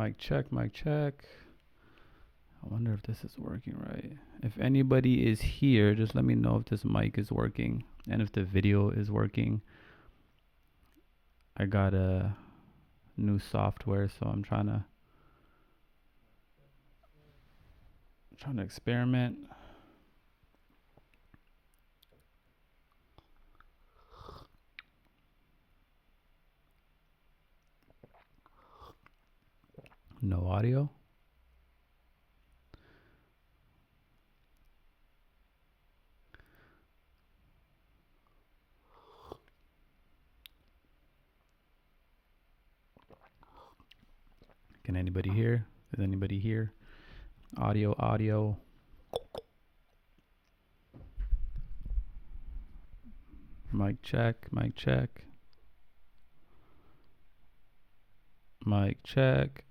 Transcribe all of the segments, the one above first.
Mic check, mic check. I wonder if this is working right. If anybody is here, just let me know if this mic is working and if the video is working. I got a new software, so I'm trying to experiment. No audio. Can anybody hear? Is anybody here? Audio, audio. Mic check, mic check. Mic check.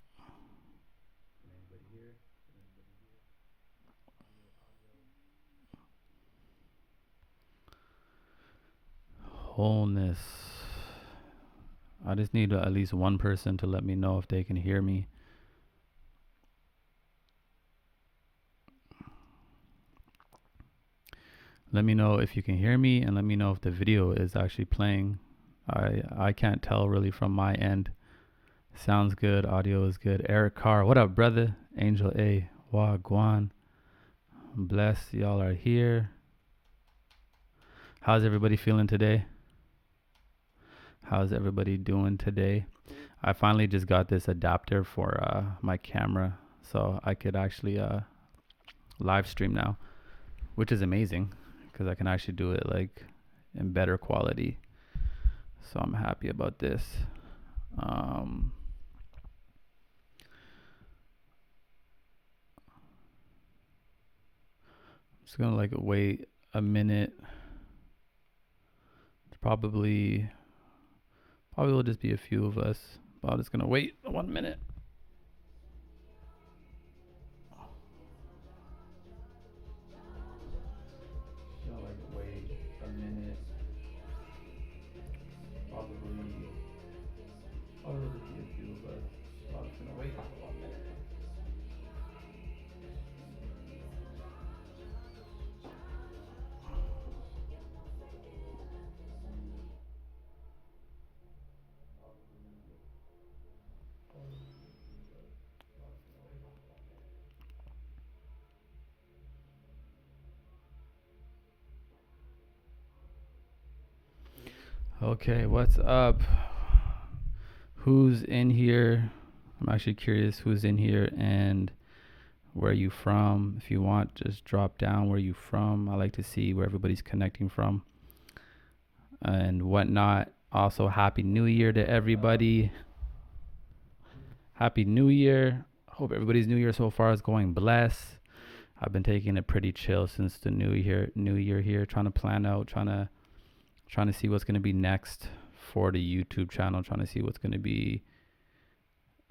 Wholeness. I just need at least one person to let me know if they can hear me. Let me know if you can hear me, and let me know if the video is actually playing. I can't tell really from my end. Sounds good. Audio is good. Eric Carr, what up, brother? Angel A. Wagwan. Bless y'all are here. How's everybody feeling today? How's everybody doing today? I finally just got this adapter for my camera, so I could actually live stream now, which is amazing because I can actually do it like in better quality. So I'm happy about this. I'm just gonna like wait a minute. Probably will just be a few of us, but I'm just gonna wait 1 minute. Okay, what's up? Who's in here? I'm actually curious who's in here and where you from. If you want, just drop down where you from. I like to see where everybody's connecting from and whatnot. Also, Happy New Year to everybody. Happy New Year. Hope everybody's New Year so far is going blessed. I've been taking it pretty chill since the New Year here, trying to plan out, trying to see what's going to be next for the YouTube channel, trying to see what's going to be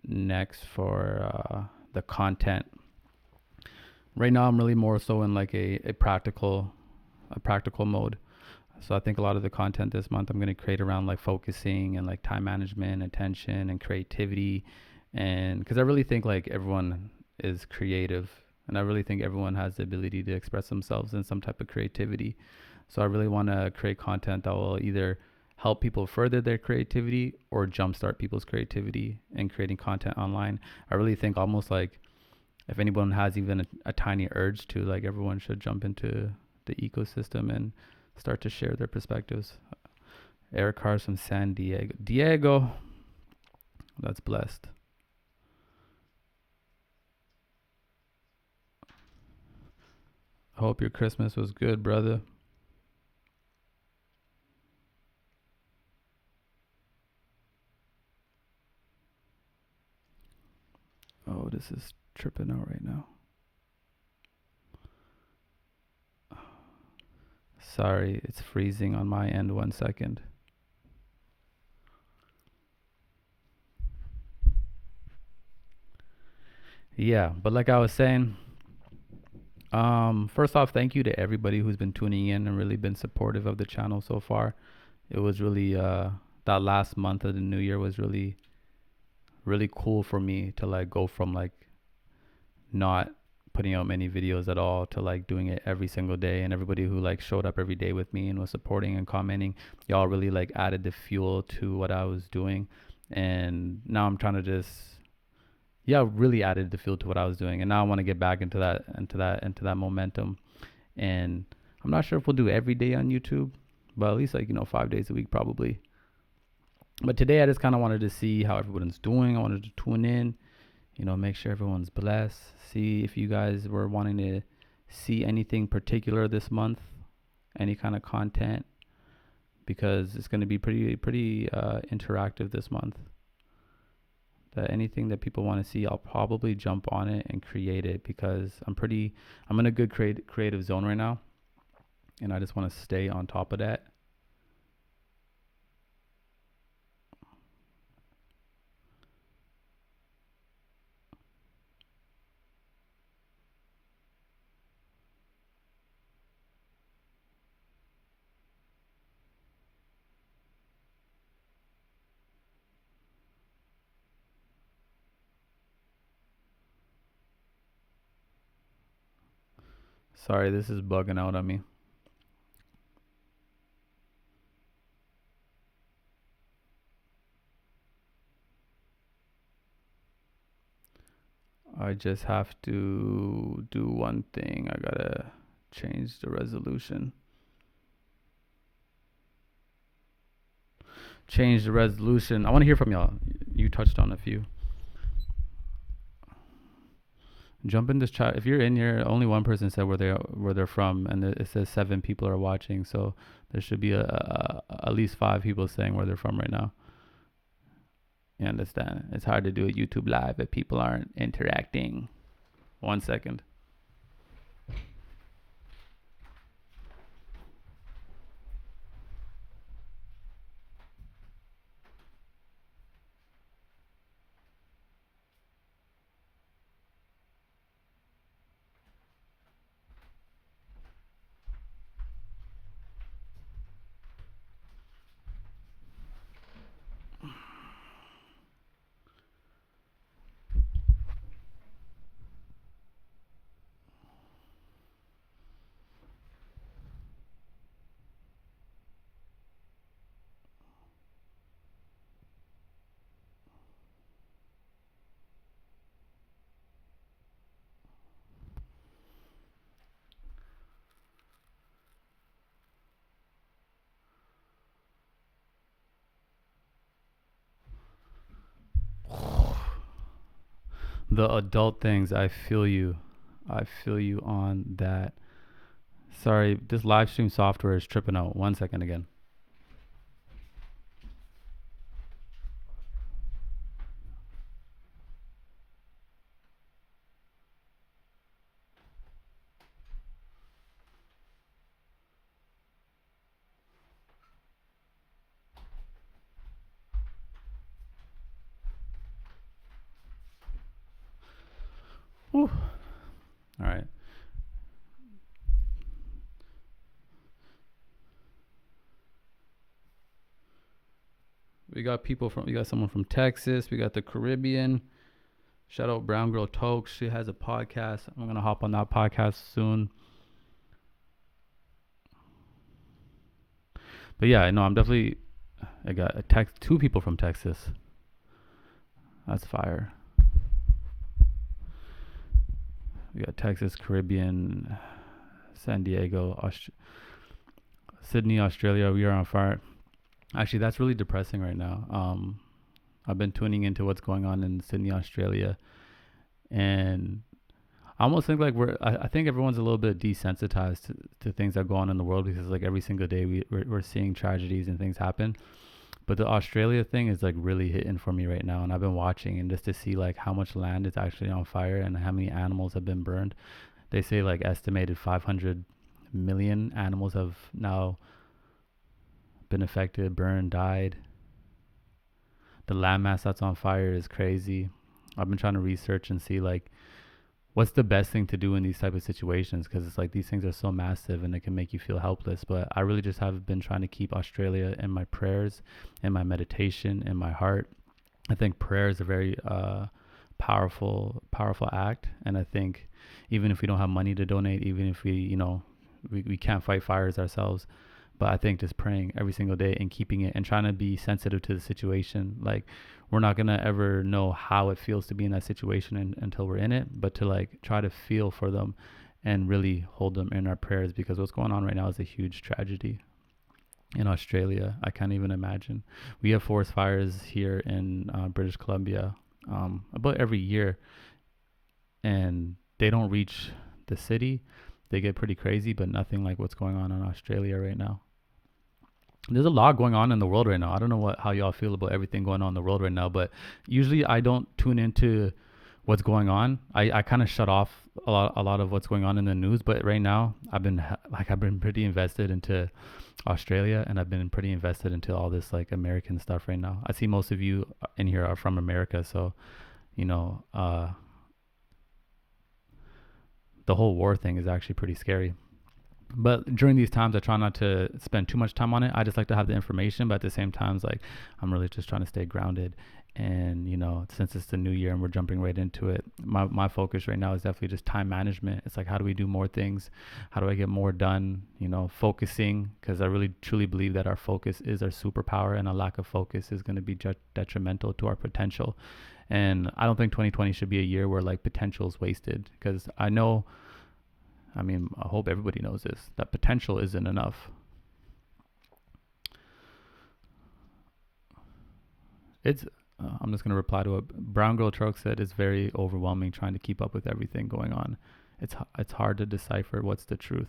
next for the content. Right now, I'm really more so in like a practical mode. So I think a lot of the content this month I'm going to create around like focusing and like time management, attention, and creativity. And because I really think like everyone is creative, and I really think everyone has the ability to express themselves in some type of creativity. So I really want to create content that will either help people further their creativity or jumpstart people's creativity in creating content online. I really think almost like if anyone has even a tiny urge to, like, everyone should jump into the ecosystem and start to share their perspectives. Eric Carr's from San Diego. Diego, that's blessed. Hope your Christmas was good, brother. Oh, this is tripping out right now. Sorry, it's freezing on my end. 1 second. Yeah, but like I was saying, first off, thank you to everybody who's been tuning in and really been supportive of the channel so far. It was really that last month of the new year was really really cool for me to like go from like not putting out many videos at all to like doing it every single day. And everybody who like showed up every day with me and was supporting and commenting, y'all really like added the fuel to what I was doing. And now I'm trying to just, yeah, really added the fuel to what I was doing. And now I want to get back into that momentum. And I'm not sure if we'll do every day on YouTube, but at least like, 5 days a week probably. But today I just kind of wanted to see how everyone's doing. I wanted to tune in, make sure everyone's blessed. See if you guys were wanting to see anything particular this month, any kind of content, because it's going to be pretty interactive this month. That anything that people want to see, I'll probably jump on it and create it, because I'm in a good creative zone right now, and I just want to stay on top of that. Sorry, this is bugging out on me. I just have to do one thing. I gotta change the resolution. I want to hear from y'all. You touched on a few. Jump in this chat. If you're in here, only one person said where they're from, and it says 7 people are watching. So there should be at least 5 people saying where they're from right now. You understand? It's hard to do a YouTube live if people aren't interacting. 1 second. The adult things, I feel you. I feel you on that. Sorry, this live stream software is tripping out. 1 second again. Whew. All right. We got someone from Texas. We got the Caribbean. Shout out Brown Girl Tokes. She has a podcast. I'm going to hop on that podcast soon. But yeah, I know I got 2 people from Texas. That's fire. We got Texas, Caribbean, San Diego, Sydney, Australia. We are on fire. Actually, that's really depressing right now. I've been tuning into what's going on in Sydney, Australia, and I almost think like I think everyone's a little bit desensitized to things that go on in the world, because like every single day we're seeing tragedies and things happen. But the Australia thing is like really hitting for me right now, and I've been watching, and just to see like how much land is actually on fire and how many animals have been burned. They say like estimated 500 million animals have now been affected, burned, died. The landmass that's on fire is crazy. I've been trying to research and see like what's the best thing to do in these type of situations, because it's like these things are so massive and it can make you feel helpless. But I really just have been trying to keep Australia in my prayers, in my meditation, in my heart, I think prayer is a very powerful act, and I think even if we don't have money to donate, even if we, we can't fight fires ourselves, but I think just praying every single day and keeping it and trying to be sensitive to the situation. Like, we're not gonna ever know how it feels to be in that situation until we're in it, but to like try to feel for them and really hold them in our prayers, because what's going on right now is a huge tragedy in Australia. I can't even imagine. We have forest fires here in British Columbia about every year, and they don't reach the city. They get pretty crazy, but nothing like what's going on in Australia right now. There's a lot going on in the world right now. I don't know how y'all feel about everything going on in the world right now, but usually I don't tune into what's going on. I kind of shut off a lot of what's going on in the news. But right now, I've been pretty invested into Australia, and I've been pretty invested into all this like American stuff right now. I see most of you in here are from America, so you know, the whole war thing is actually pretty scary. But during these times, I try not to spend too much time on it. I just like to have the information, but at the same time, it's like I'm really just trying to stay grounded. And since it's the new year and we're jumping right into it, my focus right now is definitely just time management. It's like, how do we do more things? How do I get more done? Focusing, because I really truly believe that our focus is our superpower, and a lack of focus is going to be detrimental to our potential. And I don't think 2020 should be a year where like potential is wasted, because I hope everybody knows this, that potential isn't enough. I'm just going to reply to what Brown Girl Truck said. It's very overwhelming trying to keep up with everything going on. It's hard to decipher what's the truth.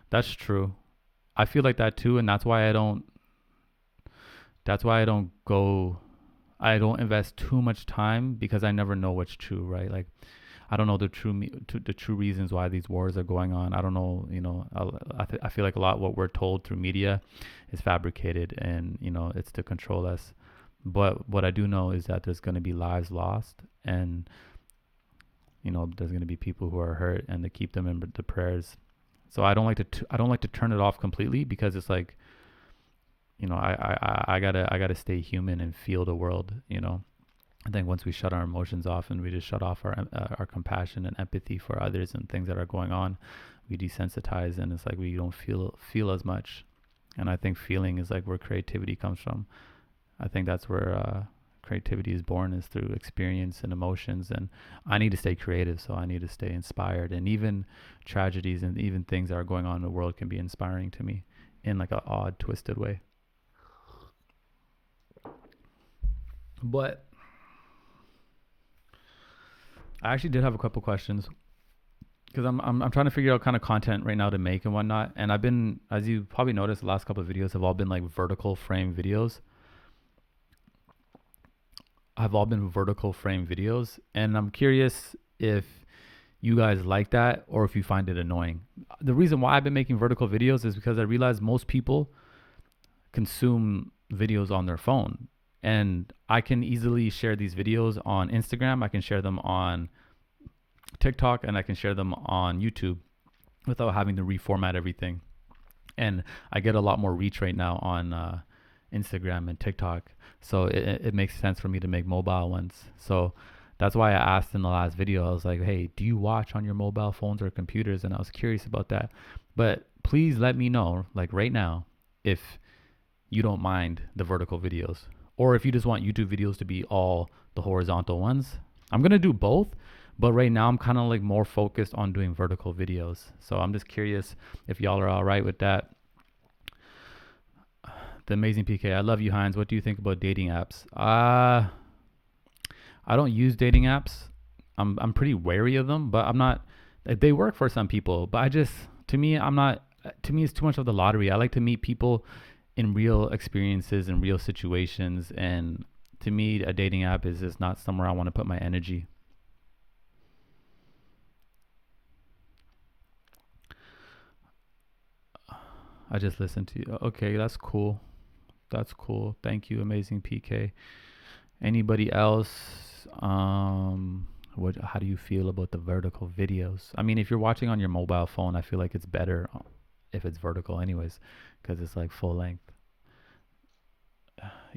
That's true. I feel like that too, and I don't invest too much time, because I never know what's true, right? Like, I don't know the true reasons why these wars are going on. I don't know. I feel like a lot what we're told through media is fabricated, and it's to control us. But what I do know is that there's going to be lives lost, and there's going to be people who are hurt, and to keep them in the prayers. So I don't like to turn it off completely, because it's like, I gotta stay human and feel the world. I think once we shut our emotions off and we just shut off our compassion and empathy for others and things that are going on, we desensitize, and it's like we don't feel as much. And I think feeling is like where creativity comes from. I think that's where creativity is born, is through experience and emotions. And I need to stay creative, so I need to stay inspired. And even tragedies and even things that are going on in the world can be inspiring to me in like an odd, twisted way. But I actually did have a couple questions, because I'm trying to figure out kind of content right now to make and whatnot. And I've been, as you probably noticed, the last couple of videos have all been like vertical frame videos. And I'm curious if you guys like that, or if you find it annoying. The reason why I've been making vertical videos is because I realize most people consume videos on their phone, and I can easily share these videos on Instagram. I can share them on TikTok, and I can share them on YouTube without having to reformat everything. And I get a lot more reach right now on Instagram and TikTok. So it makes sense for me to make mobile ones. So that's why I asked in the last video, I was like, hey, do you watch on your mobile phones or computers? And I was curious about that. But please let me know, like right now, if you don't mind the vertical videos, or if you just want YouTube videos to be all the horizontal ones. I'm going to do both, but right now I'm kind of like more focused on doing vertical videos. So I'm just curious if y'all are all right with that. The amazing PK, I love you, Heinz. What do you think about dating apps? I don't use dating apps. I'm pretty wary of them, but I'm not. They work for some people, but to me, it's too much of the lottery. I like to meet people in real experiences and real situations, and to me, a dating app is just not somewhere I want to put my energy. I just listened to you. Okay, that's cool. Thank you, amazing PK. Anybody else? How do you feel about the vertical videos? I mean, if you're watching on your mobile phone, I feel like it's better if it's vertical anyways, because it's like full length.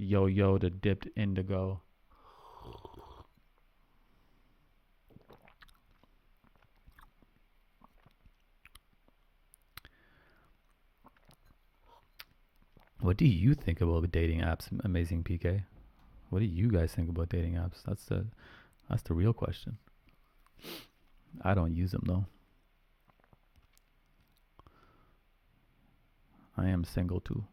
Yo to dipped indigo. What do you think about dating apps, Amazing PK? What do you guys think about dating apps? That's the real question. I don't use them though. I am single too.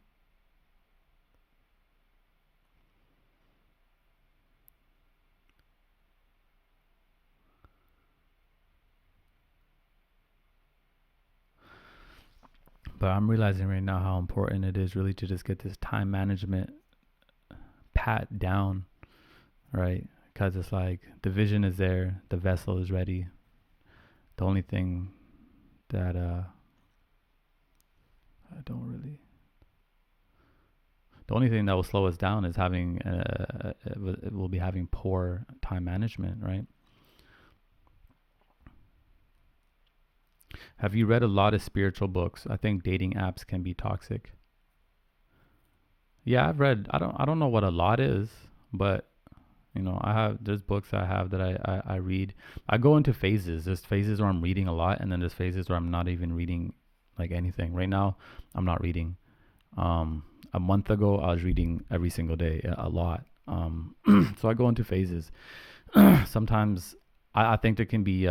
But I'm realizing right now how important it is really to just get this time management pat down, right? Because it's like the vision is there, the vessel is ready. The only thing that I don't really. The only thing that will slow us down is having we'll be having poor time management, right? Have you read a lot of spiritual books? I think dating apps can be toxic. Yeah, I've read. I don't know what a lot is, but there's books I have that I read. I go into phases. There's phases where I'm reading a lot, and then there's phases where I'm not even reading like anything. Right now, I'm not reading. A month ago, I was reading every single day a lot. So I go into phases. Sometimes I think there can be.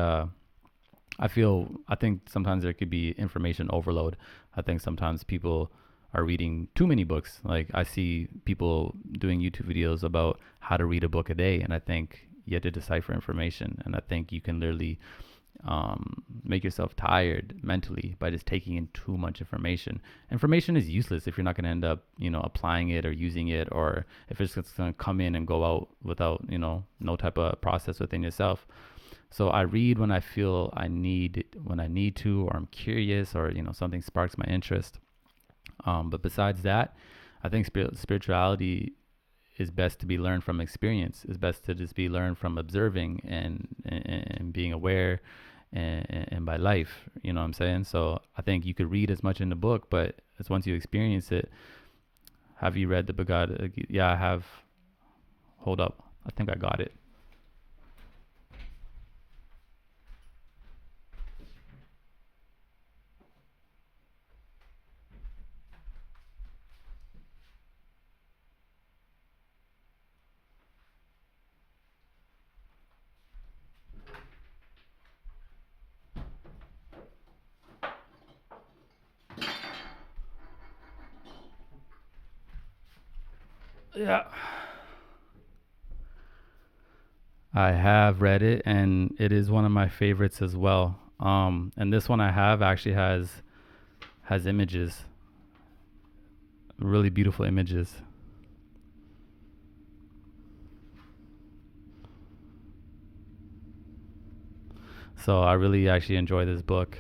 I think sometimes there could be information overload. I think sometimes people are reading too many books. Like I see people doing YouTube videos about how to read a book a day, and I think you have to decipher information. And I think you can literally make yourself tired mentally by just taking in too much information. Information is useless if you're not going to end up, applying it or using it, or if it's just going to come in and go out without, no type of process within yourself. So I read when I feel when I need to, or I'm curious, or something sparks my interest. But besides that, I think spirituality is best to be learned from experience. Is best to just be learned from observing and being aware and by life. You know what I'm saying? So I think you could read as much in the book, but it's once you experience it. Have you read the Bhagavad Gita? Yeah, I have. Hold up. I think I got it. Yeah. I have read it, and it is one of my favorites as well. And this one I have actually has images, really beautiful images. So I really actually enjoy this book.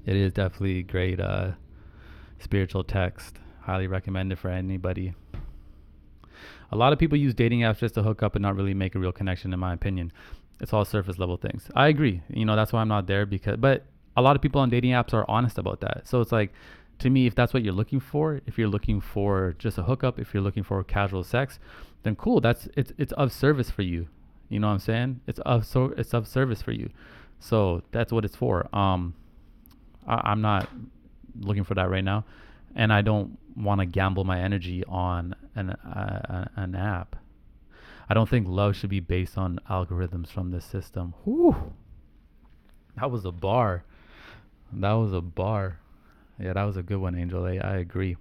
It is definitely great spiritual text. Highly recommend it for anybody. A lot of people use dating apps just to hook up and not really make a real connection, in my opinion. It's all surface level things. I agree. That's why I'm not there, but a lot of people on dating apps are honest about that. So it's like, to me, if that's what you're looking for, if you're looking for just a hookup, if you're looking for casual sex, then cool. It's of service for you. You know what I'm saying? It's of service for you. So that's what it's for. I'm not looking for that right now, and I don't want to gamble my energy on an app. I don't think love should be based on algorithms from this system. Whew. That was a bar. That was a bar. Yeah, that was a good one, Angel A. I agree.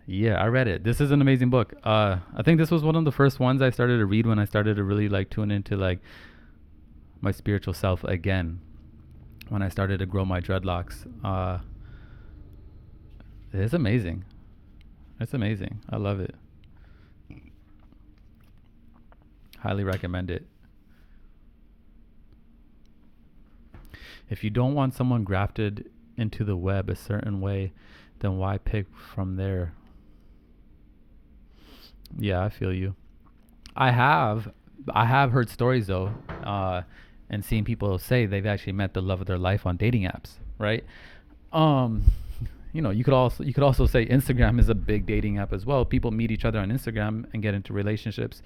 Yeah, I read it. This is an amazing book. I think this was one of the first ones I started to read when I started to really like tune into like my spiritual self again. When I started to grow my dreadlocks. It's amazing. It's amazing. I love it. Highly recommend it. If you don't want someone grafted into the web a certain way, then why pick from there? Yeah, I feel you. I have heard stories though, and seen people say they've actually met the love of their life on dating apps, right? Um, you could also say Instagram is a big dating app as well. People meet each other on Instagram and get into relationships.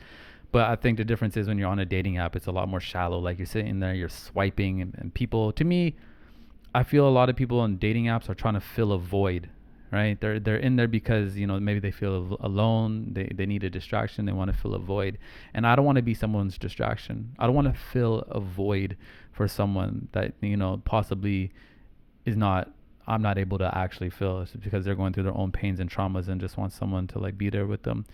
But I think the difference is when you're on a dating app, it's a lot more shallow. Like you're sitting there, you're swiping, and people, to me, I feel a lot of people on dating apps are trying to fill a void, right? They're in there because maybe they feel alone. They need a distraction. They want to fill a void, and I don't want to be someone's distraction. I don't want to fill a void for someone that possibly is not. I'm not able to actually fill. It's because they're going through their own pains and traumas and just want someone to like be there with them.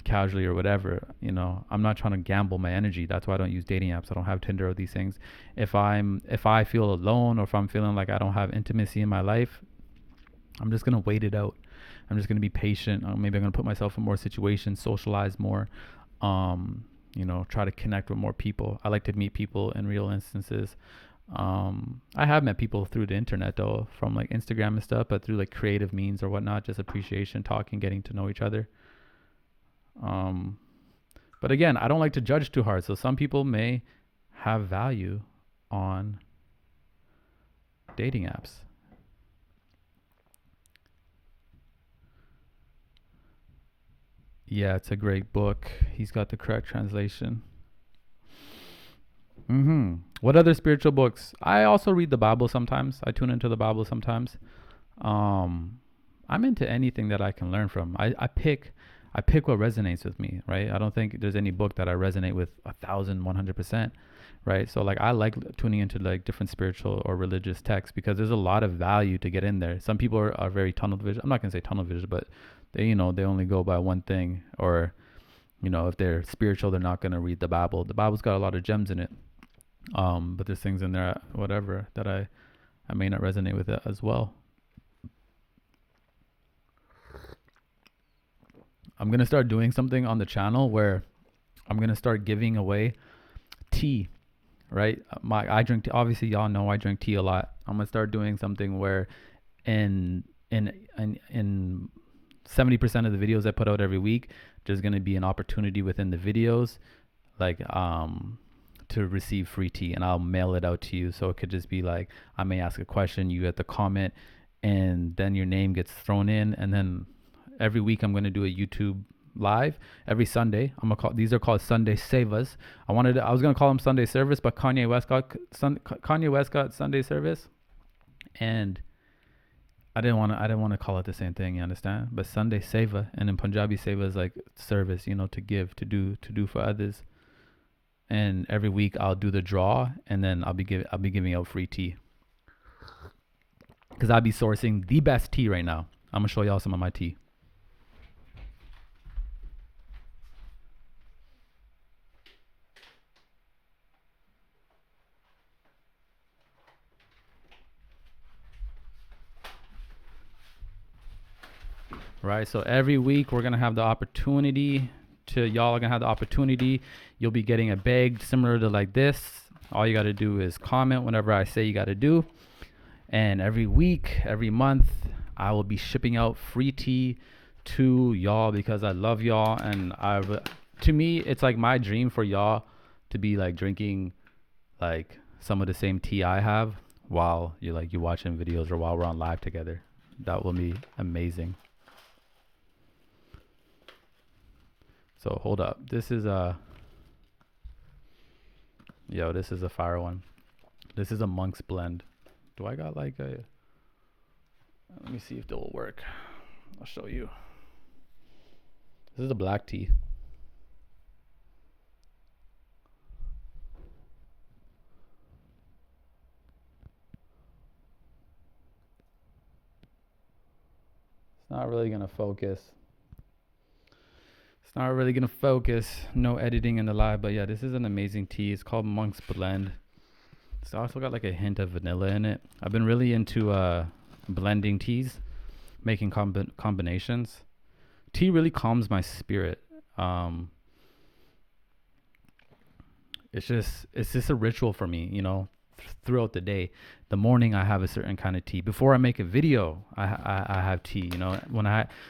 Casually or whatever. I'm not trying to gamble my energy. That's why I don't use dating apps. I don't have Tinder or these things. If I feel alone, or if I'm feeling like I don't have intimacy in my life, I'm just gonna wait it out. I'm just gonna be patient. Maybe I'm gonna put myself in more situations, socialize more, try to connect with more people. I like to meet people in real instances. I have met people through the internet though, from like Instagram and stuff, but through like creative means or whatnot, just appreciation, talking, getting to know each other. But again, I don't like to judge too hard. So some people may have value on dating apps. Yeah, it's a great book. He's got the correct translation. What other spiritual books? I also read the Bible sometimes. I tune into the Bible sometimes. Um, I'm into anything that I can learn from. I pick what resonates with me, right? I don't think there's any book that I resonate with 1,100%, right? So like I like tuning into like different spiritual or religious texts because there's a lot of value to get in there. Some people are very tunnel vision. I'm not gonna say tunnel vision, but they only go by one thing, or if they're spiritual, they're not gonna read the Bible. The Bible's got a lot of gems in it, but there's things in there, whatever, that I may not resonate with it as well. I'm gonna start doing something on the channel where I'm gonna start giving away tea, right? I drink tea. Obviously, y'all know I drink tea a lot. I'm gonna start doing something where in 70% of the videos I put out every week, there's gonna be an opportunity within the videos, like to receive free tea, and I'll mail it out to you. So it could just be like I may ask a question, you get the comment, and then your name gets thrown in, and then every week I'm going to do a YouTube live every Sunday. These are called Sunday Sevas. I was going to call them Sunday service, but Kanye West got Sunday service, and I didn't want to call it the same thing, you understand? But Sunday Seva, and in Punjabi Seva is like service, to give, to do for others. And every week I'll do the draw, and then I'll be giving out free tea, because I'll be sourcing the best tea right now. I'm gonna show y'all some of my tea. Right, so every week we're gonna have the opportunity y'all are gonna have the opportunity. You'll be getting a bag similar to like this. All you gotta do is comment whenever I say you gotta do. And every week, every month, I will be shipping out free tea to y'all because I love y'all, and to me, it's like my dream for y'all to be like drinking like some of the same tea I have while you watching videos or while we're on live together. That will be amazing. So hold up. This is a fire one. This is a monk's blend. Do I got like a, let me see if it will work. I'll show you. This is a black tea. It's not really gonna focus. It's not really gonna focus. No editing in the live, but yeah, this is an amazing tea. It's called Monk's Blend. It's also got like a hint of vanilla in it. I've been really into blending teas, making combinations. Tea really calms my spirit. It's just a ritual for me, throughout the day. The morning I have a certain kind of tea. Before I make a video, I have tea. You know, when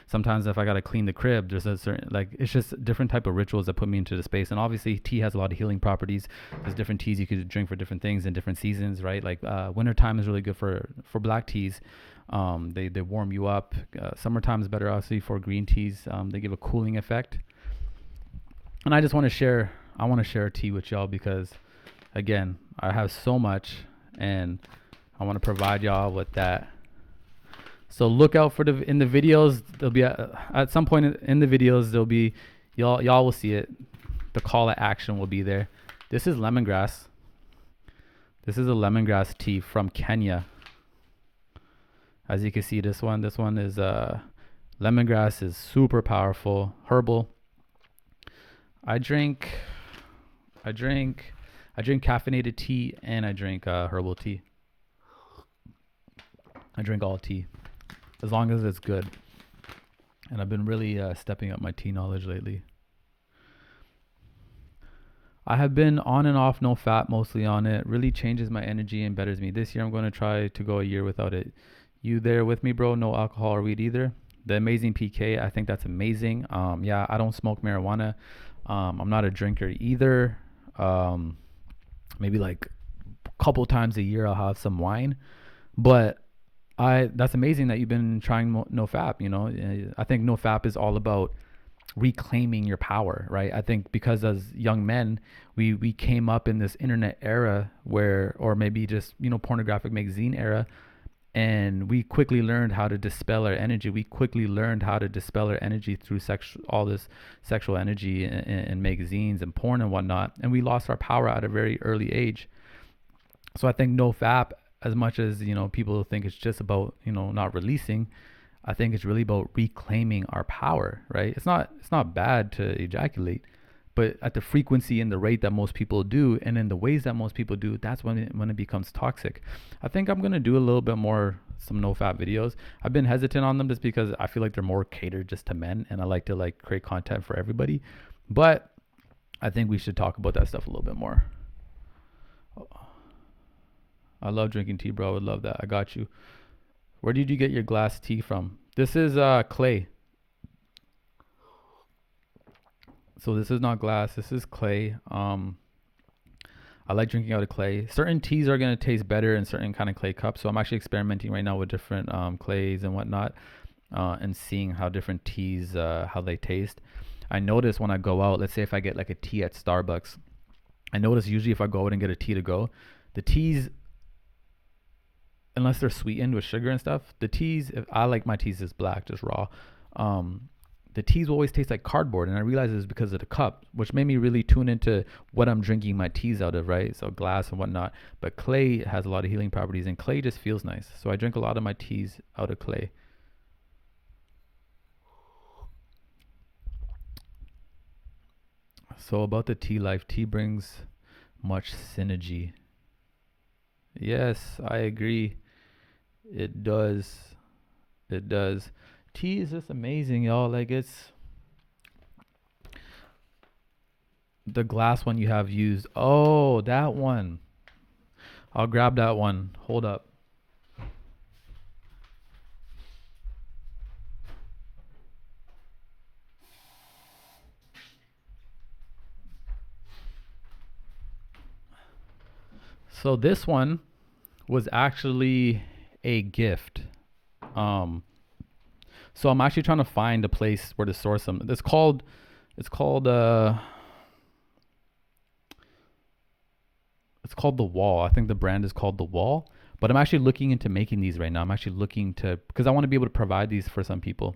sometimes if I gotta clean the crib, there's a certain, like, it's just different type of rituals that put me into the space. And obviously tea has a lot of healing properties. There's different teas you could drink for different things in different seasons, right? Like wintertime is really good for black teas. They warm you up. Summertime is better obviously for green teas. They give a cooling effect. And I just want to share. I want to share tea with y'all because, again, I have so much, and I want to provide y'all with that. So look out for in the videos. There'll be at some point in the videos there'll be y'all will see it. The call to action will be there. This is lemongrass. This is a lemongrass tea from Kenya. As you can see, this one is lemongrass is super powerful, herbal. I drink caffeinated tea, and I drink herbal tea. I drink all tea, as long as it's good. And I've been really stepping up my tea knowledge lately. I have been on and off, no fat, mostly on it. Really changes my energy and betters me. This year I'm going to try to go a year without it. You there with me, bro? No alcohol or weed either. The amazing PK, I think that's amazing. Yeah, I don't smoke marijuana. I'm not a drinker either. Maybe like a couple times a year I'll have some wine, but that's amazing that you've been trying no fap. You know, I think no fap is all about reclaiming your power, right? I think because as young men, we came up in this internet era or maybe just, you know, pornographic magazine era, and we quickly learned how to dispel our energy. We quickly learned how to dispel our energy through all this sexual energy in magazines and porn and whatnot. And we lost our power at a very early age. So I think no fap, as much as, you know, people think it's just about, you know, not releasing, I think it's really about reclaiming our power, right? It's not bad to ejaculate, but at the frequency and the rate that most people do, and in the ways that most people do, that's when it becomes toxic. I think I'm going to do a little bit more, some no fap videos. I've been hesitant on them just because I feel like they're more catered just to men, and I like to like create content for everybody. But I think we should talk about that stuff a little bit more. I love drinking tea, bro. I would love that. I got you. Where did you get your glass tea from? This is clay. So this is not glass. This is clay. I like drinking out of clay. Certain teas are going to taste better in certain kind of clay cups. So I'm actually experimenting right now with different clays and whatnot, and seeing how different teas, how they taste. I notice when I go out, let's say if I get like a tea at Starbucks, I notice usually if I go out and get a tea to go, the teas, unless they're sweetened with sugar and stuff, the teas, if I like my teas is black, just raw. The teas will always taste like cardboard, and I realize it's because of the cup, which made me really tune into what I'm drinking my teas out of, right? So glass and whatnot. But clay has a lot of healing properties, and clay just feels nice. So I drink a lot of my teas out of clay. So about the tea life, tea brings much synergy. Yes, I agree. It does. It does. Tea is just amazing, y'all. Like, it's the glass one you have used. Oh, that one. I'll grab that one. Hold up. So this one was actually a gift. So I'm actually trying to find a place where to source them. It's called The Wall. I think the brand is called The Wall. But I'm actually looking into making these right now. I'm actually looking to, because I want to be able to provide these for some people.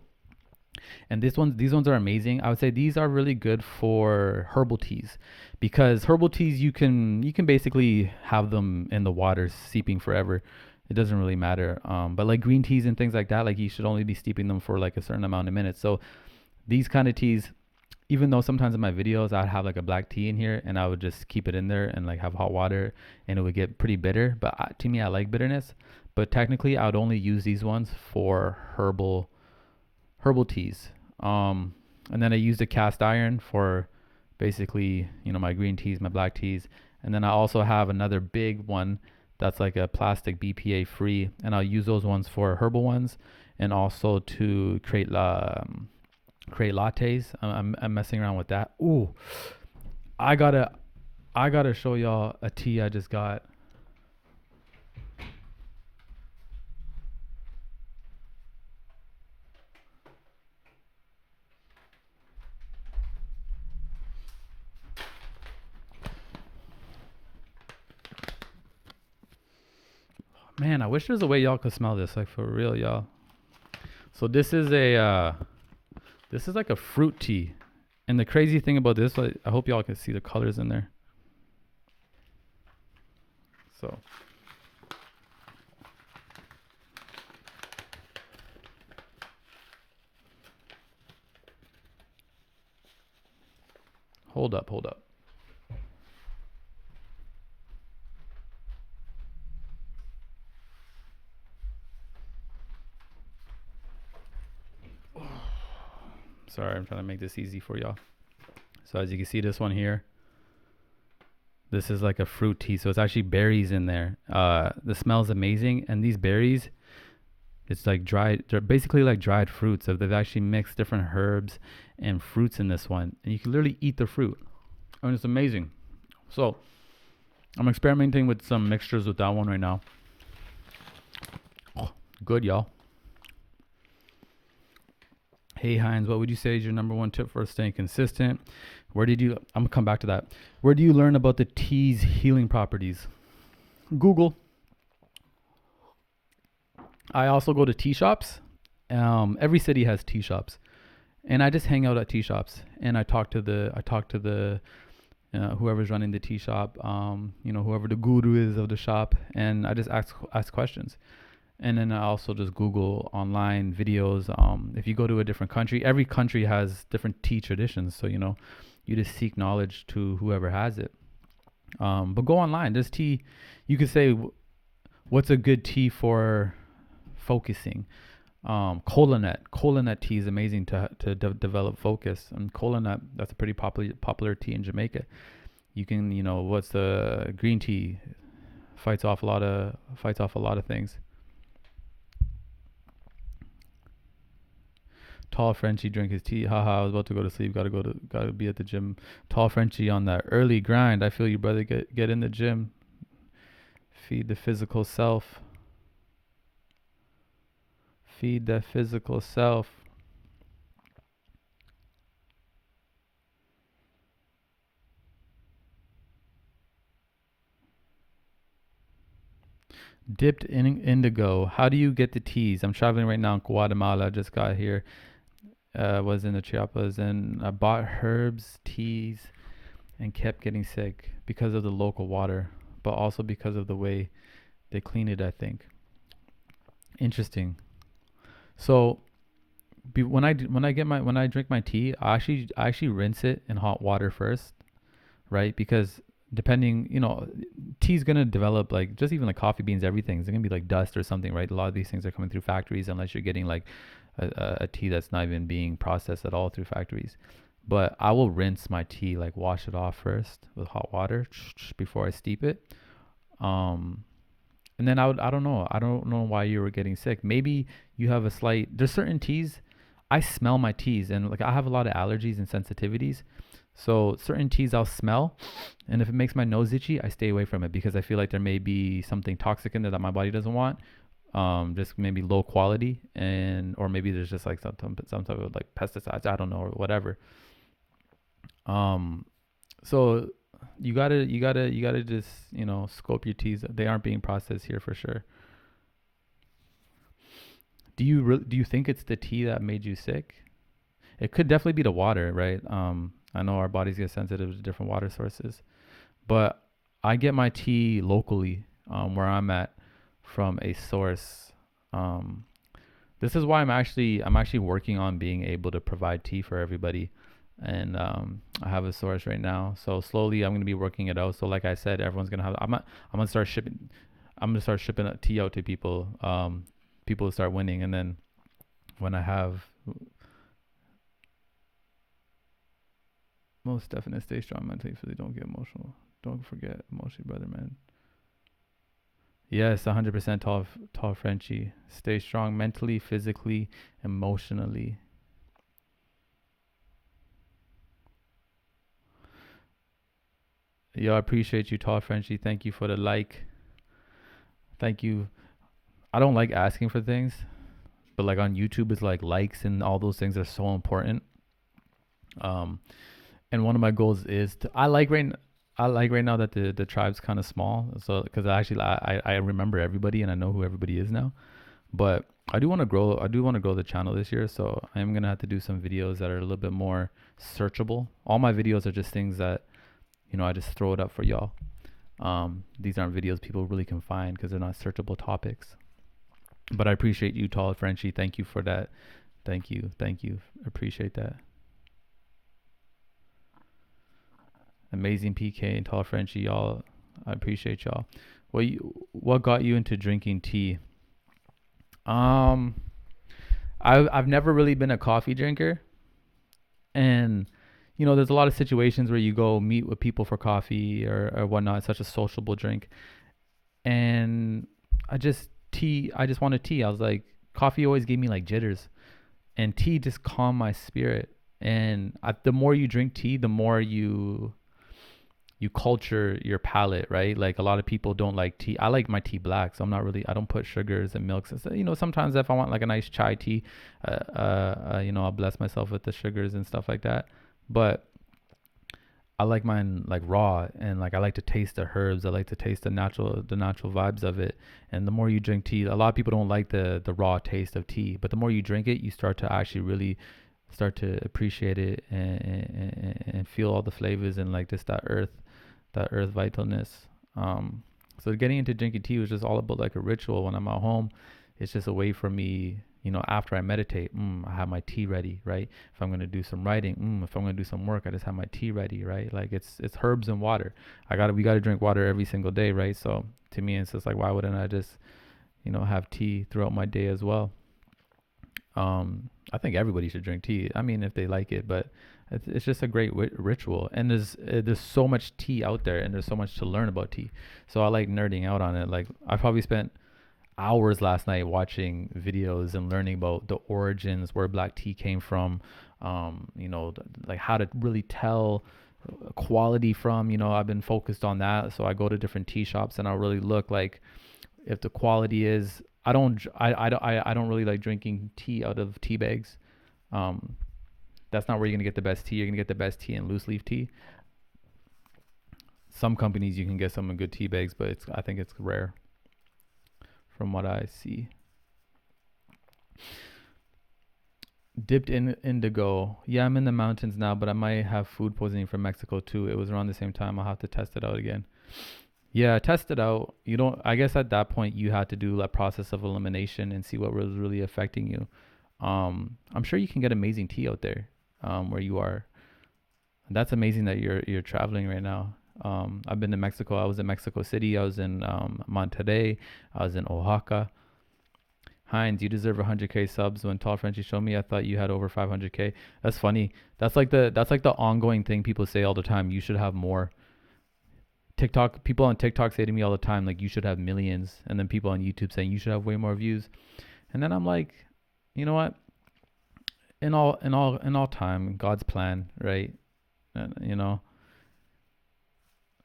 And these ones are amazing. I would say these are really good for herbal teas, because herbal teas, you can basically have them in the water seeping forever. It doesn't really matter. But like green teas and things like that, like you should only be steeping them for like a certain amount of minutes. So these kind of teas, even though sometimes in my videos I'd have like a black tea in here and I would just keep it in there and like have hot water and it would get pretty bitter. But to me, I like bitterness. But technically, I would only use these ones for herbal teas. And then I used a cast iron for basically, my green teas, my black teas. And then I also have another big one that's like a plastic BPA free, and I'll use those ones for herbal ones, and also to create lattes. I'm messing around with that. Ooh, I gotta I gotta show y'all a tea I just got. Man, I wish there's a way y'all could smell this, like for real, y'all. So this is like a fruit tea, and the crazy thing about this, like, I hope y'all can see the colors in there. So hold up. Sorry, I'm trying to make this easy for y'all. So as you can see, this one here, this is like a fruit tea. So it's actually berries in there. The smell is amazing, and these berries, it's like dried. They're basically like dried fruits. So they've actually mixed different herbs and fruits in this one, and you can literally eat the fruit. I mean, it's amazing. So I'm experimenting with some mixtures with that one right now. Oh, good, y'all. Hey Heinz, what would you say is your number one tip for staying consistent? I'm gonna come back to that. Where do you learn about the tea's healing properties? Google. I also go to tea shops. Every city has tea shops, and I just hang out at tea shops, and I talk to the whoever's running the tea shop, whoever the guru is of the shop, and I just ask questions. And then I also just Google online videos. If you go to a different country, every country has different tea traditions. So, you just seek knowledge to whoever has it. But go online. There's tea. You could say, what's a good tea for focusing? Kola nut. Kola nut tea is amazing to develop focus. And kola nut, that's a pretty popular tea in Jamaica. You can, what's the green tea? Fights off a lot of things. Tall Frenchie drink his tea. Haha, I was about to go to sleep. Gotta be at the gym. Tall Frenchie on that early grind. I feel you, brother. Get in the gym. Feed the physical self. Feed the physical self. Dipped in indigo. How do you get the teas? I'm traveling right now in Guatemala. I just got here. Was in the Chiapas, and I bought herbs, teas, and kept getting sick because of the local water, but also because of the way they clean it, I think. Interesting. So when I drink my tea, I actually rinse it in hot water first, right? Because depending, tea's gonna develop, like, just even like coffee beans, everything's gonna be like dust or something, right? A lot of these things are coming through factories, unless you're getting like a tea that's not even being processed at all through factories. But I will rinse my tea, like wash it off first with hot water before I steep it. Um, and then I don't know why you were getting sick. Maybe you have there's certain teas. I smell my teas, and like I have a lot of allergies and sensitivities. So certain teas I'll smell, and if it makes my nose itchy, I stay away from it because I feel like there may be something toxic in there that my body doesn't want. Just maybe low quality, or maybe there's just like some type of like pesticides, I don't know, or whatever. Um, so you gotta just scope your teas. They aren't being processed here for sure. Do you think it's the tea that made you sick? It could definitely be the water, right? I know our bodies get sensitive to different water sources, but I get my tea locally, where I'm at, from a source. Um, this is why I'm actually working on being able to provide tea for everybody, and I have a source right now. So slowly, I'm gonna be working it out. So like I said, everyone's gonna have. I'm gonna start shipping. I'm gonna start shipping a tea out to people. People will start winning, and then when I have, most definite, stay strong mentally, so they don't get emotional. Don't forget emotionally, brother, man. Yes, 100% tall Frenchie. Stay strong mentally, physically, emotionally. Yo, I appreciate you, tall Frenchie. Thank you for the like. Thank you. I don't like asking for things, but like on YouTube, it's like likes and all those things are so important. Um, and one of my goals is to, I like right now that the tribe's kind of small. So because I remember everybody and I know who everybody is now. But I do want to grow. I do want to grow the channel this year. So I am gonna have to do some videos that are a little bit more searchable. All my videos are just things that I just throw it up for y'all. These aren't videos people really can find because they're not searchable topics. But I appreciate you, tall Frenchie. Thank you for that. Thank you. Thank you. Appreciate that. Amazing PK and tall Frenchie, y'all. I appreciate y'all. What got you into drinking tea? Um, I've never really been a coffee drinker, and there's a lot of situations where you go meet with people for coffee or whatnot. It's such a sociable drink, and I just wanted tea. I was like, coffee always gave me like jitters, and tea just calmed my spirit. And the more you drink tea, the more you culture your palate, right? Like a lot of people don't like tea. I like my tea black, so I don't put sugars and milks. So, sometimes if I want like a nice chai tea, I'll bless myself with the sugars and stuff like that. But I like mine like raw, and like I like to taste the herbs. I like to taste the natural vibes of it. And the more you drink tea, a lot of people don't like the raw taste of tea, but the more you drink it, you start to actually really start to appreciate it and feel all the flavors and like just that earth vitalness. So getting into drinking tea was just all about like a ritual. When I'm at home, it's just a way for me. After I meditate, I have my tea ready, right? If I'm gonna do some writing, if I'm gonna do some work, I just have my tea ready, right? Like it's herbs and water. We gotta drink water every single day, right? So to me, it's just like, why wouldn't I just have tea throughout my day as well? I think everybody should drink tea. I mean, if they like it, but it's just a great ritual. And there's so much tea out there, and there's so much to learn about tea. So I like nerding out on it. Like I probably spent hours last night watching videos and learning about the origins, where black tea came from. Like how to really tell quality from. I've been focused on that, so I go to different tea shops and I'll really look like if the quality is. I don't really like drinking tea out of tea bags. Um, that's not where you're gonna get the best tea. You're gonna get the best tea in loose leaf tea. Some companies you can get some in good tea bags, but I think it's rare from what I see. Dipped in indigo. Yeah, I'm in the mountains now, but I might have food poisoning from Mexico too. It was around the same time. I'll have to test it out again. Yeah, test it out. You don't. I guess at that point you had to do a process of elimination and see what was really affecting you. I'm sure you can get amazing tea out there, where you are. That's amazing that you're traveling right now. I've been to Mexico. I was in Mexico City. I was in Monterrey. I was in Oaxaca. Heinz, you deserve 100K subs. When Tall Frenchie showed me, I thought you had over 500K. That's funny. That's like the ongoing thing people say all the time. You should have more. People on TikTok say to me all the time, like, you should have millions. And then people on YouTube saying you should have way more views. And then I'm like, you know what? In all time, God's plan, right? And,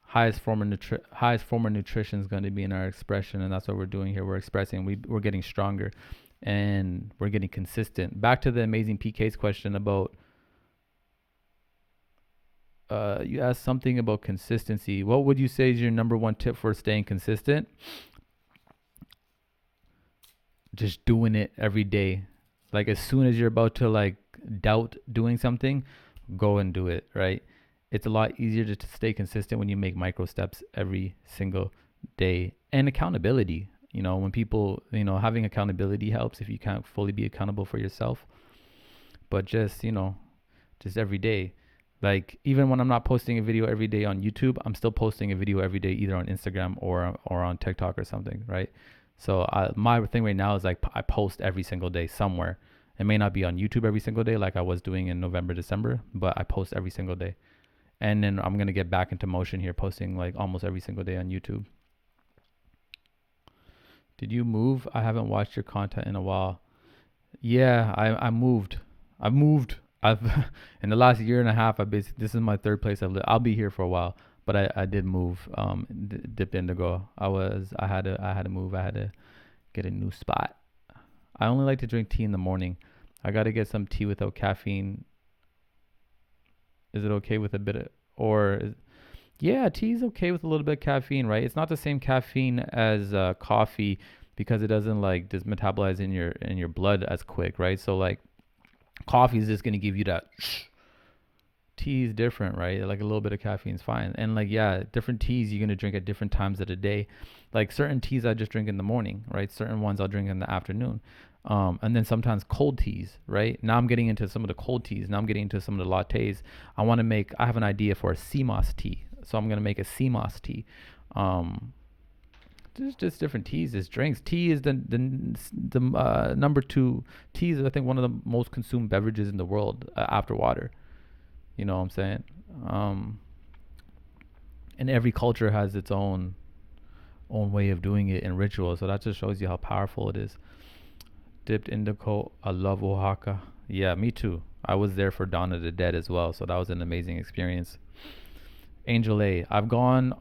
highest form of nutrition is going to be in our expression, and that's what we're doing here. We're expressing. We're getting stronger, and we're getting consistent. Back to the amazing PK's question about you asked something about consistency. What would you say is your number one tip for staying consistent? Just doing it every day. Like as soon as you're about to like doubt doing something, go and do it, right? It's a lot easier to stay consistent when you make micro steps every single day. And accountability. When people, having accountability helps if you can't fully be accountable for yourself. But just every day. Like even when I'm not posting a video every day on YouTube, I'm still posting a video every day either on Instagram or on TikTok or something, right? So my thing right now is like I post every single day somewhere. It may not be on YouTube every single day like I was doing in November, December, but I post every single day. And then I'm gonna get back into motion here, posting like almost every single day on YouTube. Did you move? I haven't watched your content in a while. Yeah, I moved. I've moved. I've in the last year and a half. I basically this is my third place I've lived. I'll be here for a while, but I did move. Dip Indigo. I had to move. I had to get a new spot. I only like to drink tea in the morning. I got to get some tea without caffeine. Is it okay with a bit of or is, yeah, tea's okay with a little bit of caffeine, right? It's not the same caffeine as coffee because it doesn't like just metabolize in your blood as quick, right? So like coffee is just gonna give you that. Tea is different, right? Like a little bit of caffeine is fine, and like yeah, different teas you're gonna drink at different times of the day. Like certain teas I just drink in the morning, right? Certain ones I'll drink in the afternoon. And then sometimes cold teas, right? Now I'm getting into some of the cold teas. Now I'm getting into some of the lattes. I have an idea for a CMOS tea. So I'm going to make a CMOS tea. Um, there's just different teas as drinks. Tea is the number two. Tea is I think one of the most consumed beverages in the world after water. You know what I'm saying? Um, and every culture has its own way of doing it and ritual. So that just shows you how powerful it is. Dipped Indigo. I love Oaxaca. Yeah, me too. I was there for Dawn of the Dead as well. So that was an amazing experience. Angel A. I've gone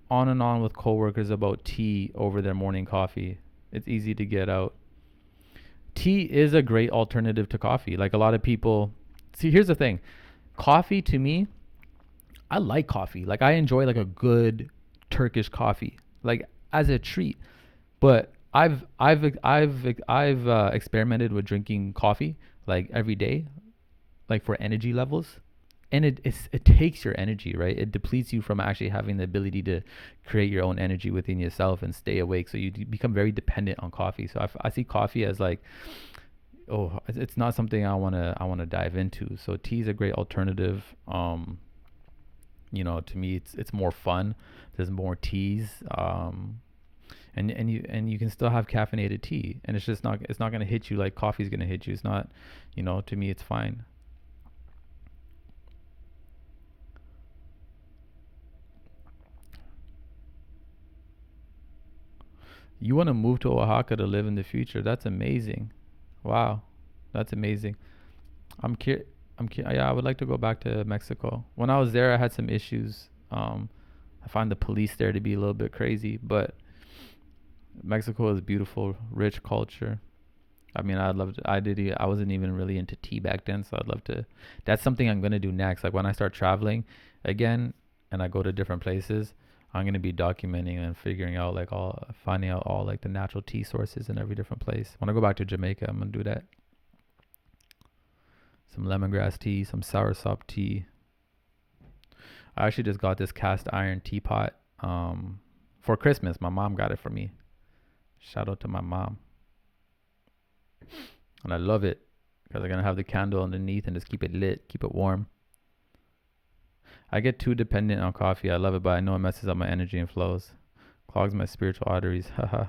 on and on with coworkers about tea over their morning coffee. It's easy to get out. Tea is a great alternative to coffee. Like a lot of people see, here's the thing. Coffee to me, I like coffee. Like I enjoy like a good Turkish coffee, like as a treat. But I've experimented with drinking coffee like every day, like for energy levels, and it takes your energy, right? It depletes you from actually having the ability to create your own energy within yourself and stay awake. So you become very dependent on coffee. So I see coffee as like, oh, it's not something I wanna dive into. So tea is a great alternative. To me, it's more fun. There's more teas. And you can still have caffeinated tea, and it's not gonna hit you like coffee's gonna hit you. It's not, to me it's fine. You want to move to Oaxaca to live in the future? That's amazing. Wow, that's amazing. Yeah, I would like to go back to Mexico. When I was there, I had some issues. I find the police there to be a little bit crazy, but Mexico is beautiful, rich culture. I mean, I'd love to. I wasn't even really into tea back then, so I'd love to. That's something I'm gonna do next. Like when I start traveling again, and I go to different places, I'm gonna be documenting and finding out all like the natural tea sources in every different place. When I go back to Jamaica, I'm gonna do that. Some lemongrass tea, some soursop tea. I actually just got this cast iron teapot for Christmas. My mom got it for me. Shout out to my mom. And I love it because I'm gonna have the candle underneath and just keep it lit, keep it warm. I get too dependent on coffee. I love it, but I know it messes up my energy and flows, clogs my spiritual arteries. Haha.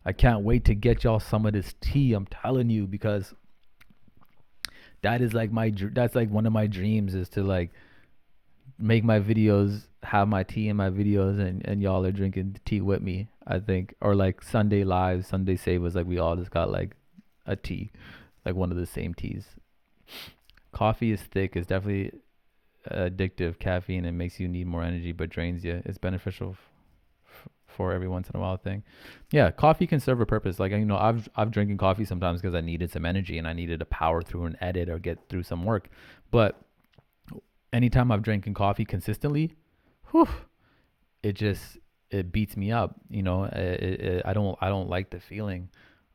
I can't wait to get y'all some of this tea. I'm telling you, because that is like that's like one of my dreams is to like make my videos, have my tea in my videos, and y'all are drinking tea with me. I think, or like Sunday lives, Sunday Sevas, like we all just got like a tea, like one of the same teas. Coffee is thick. It's definitely addictive. Caffeine, it makes you need more energy, but drains you. It's beneficial for every once in a while thing. Yeah, coffee can serve a purpose. Like I've drinking coffee sometimes because I needed some energy and I needed to power through an edit or get through some work. But anytime I've drinking coffee consistently, whew, it beats me up. I don't like the feeling.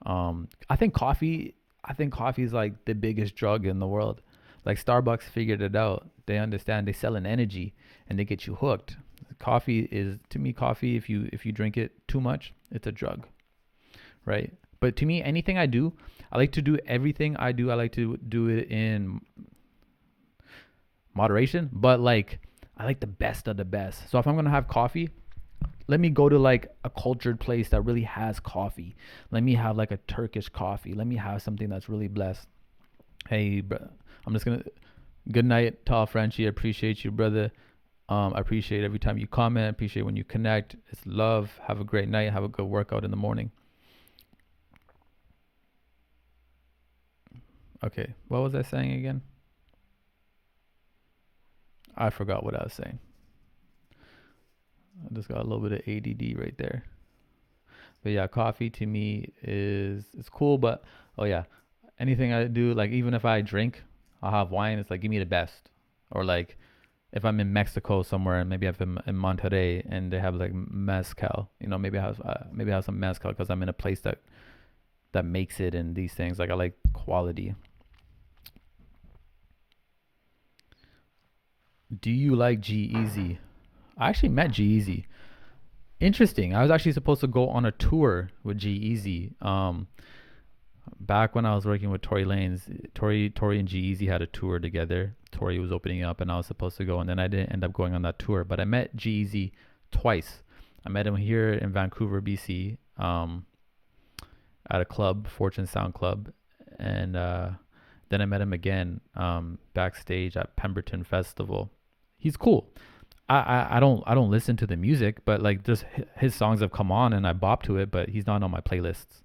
I think coffee is like the biggest drug in the world. Like Starbucks figured it out. They understand. They sell an energy and they get you hooked. Coffee is, to me, coffee, if you drink it too much, it's a drug, right? But to me, anything I do, I like to do everything I do. I like to do it in moderation, but like I like the best of the best. So if I'm gonna have coffee, let me go to like a cultured place that really has coffee. Let me have like a Turkish coffee. Let me have something that's really blessed. Hey, bro, I'm just gonna. Good night, tall Frenchie. I appreciate you, brother. I appreciate every time you comment. I appreciate when you connect. It's love. Have a great night. Have a good workout in the morning. Okay, what was I saying again? I forgot what I was saying. I just got a little bit of ADD right there. But yeah, coffee to me is it's cool. But oh yeah, anything I do, like even if I drink, I'll have wine. It's like give me the best. Or like if I'm in Mexico somewhere and maybe I'm in Monterrey and they have like mezcal, maybe I have some mezcal because I'm in a place that makes it and these things. Like I like quality. Do you like G Easy? I actually met G Easy. Interesting. I was actually supposed to go on a tour with G Easy. Back when I was working with Tory Lanez, Tory and G Easy had a tour together. Tory was opening up, and I was supposed to go, and then I didn't end up going on that tour. But I met G Easy twice. I met him here in Vancouver, BC, at a club, Fortune Sound Club, and then I met him again backstage at Pemberton Festival. He's cool. I don't listen to the music, but like just his songs have come on and I bop to it, but he's not on my playlists.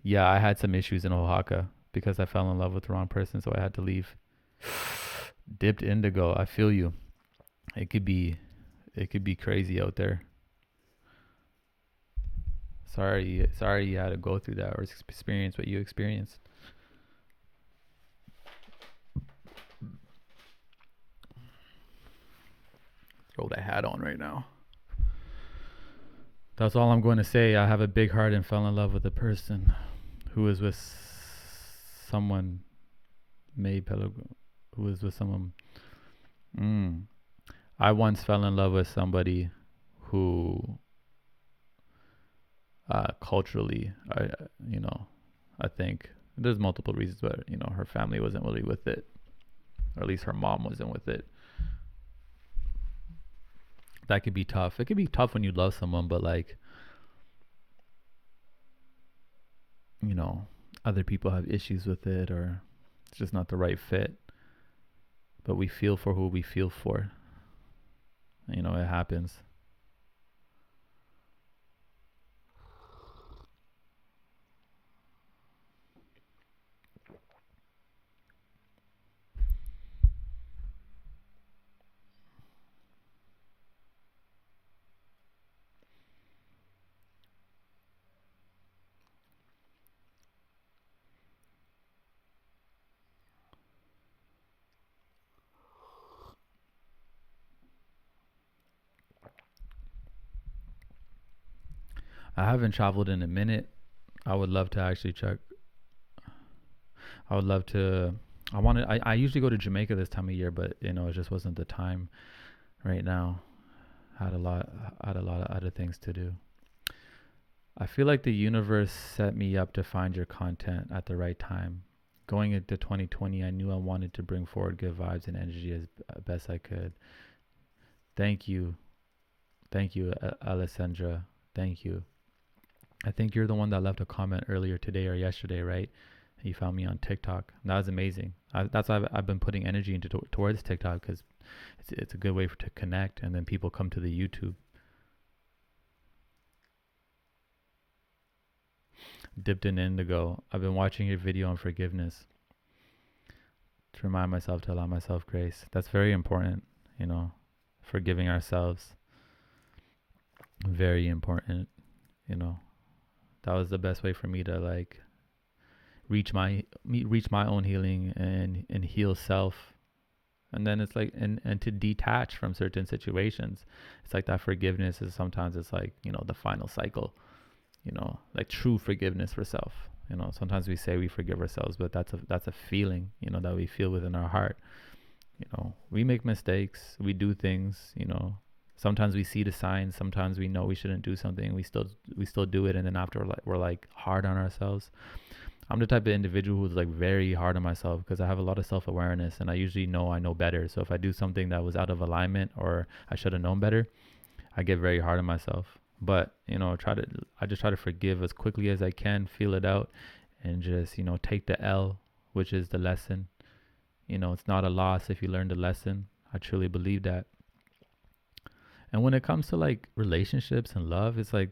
Yeah, I had some issues in Oaxaca because I fell in love with the wrong person, so I had to leave. Dipped indigo. I feel you. It could be it could be crazy out there. Sorry you had to go through that or experience what you experienced. Throw that hat on right now. That's all I'm going to say. I have a big heart and fell in love with a person who is with someone, May Pellegrin, who was with someone. Mm. I once fell in love with somebody who, culturally, I think there's multiple reasons, but her family wasn't really with it, or at least her mom wasn't with it. That could be tough. It could be tough when you love someone, but like, you know, other people have issues with it, or it's just not the right fit. But we feel for who we feel for. It happens. I haven't traveled in a minute. I would love to actually check. I would love to. I usually go to Jamaica this time of year, but it just wasn't the time right now. Had a lot of other things to do. I feel like the universe set me up to find your content at the right time. Going into 2020, I knew I wanted to bring forward good vibes and energy as best I could. Thank you. Thank you, Alessandra. Thank you. I think you're the one that left a comment earlier today or yesterday, right? You found me on TikTok. That was amazing. That's why I've been putting energy into towards TikTok because it's a good way to connect, and then people come to the YouTube. Dipped in indigo. I've been watching your video on forgiveness to remind myself to allow myself grace. That's very important, forgiving ourselves. Very important, you know. That was the best way for me to like reach my own healing and heal self. And then it's like and to detach from certain situations. It's like that forgiveness is sometimes it's like, the final cycle, like true forgiveness for self. Sometimes we say we forgive ourselves, but that's a feeling, that we feel within our heart. We make mistakes, we do things, sometimes we see the signs, sometimes we know we shouldn't do something, we still do it, and then after we're like hard on ourselves. I'm the type of individual who's like very hard on myself because I have a lot of self-awareness and I usually know I know better. So if I do something that was out of alignment or I should have known better, I get very hard on myself. But I just try to forgive as quickly as I can, feel it out, and just take the L, which is the lesson. It's not a loss if you learn the lesson. I truly believe that. And when it comes to like relationships and love, it's like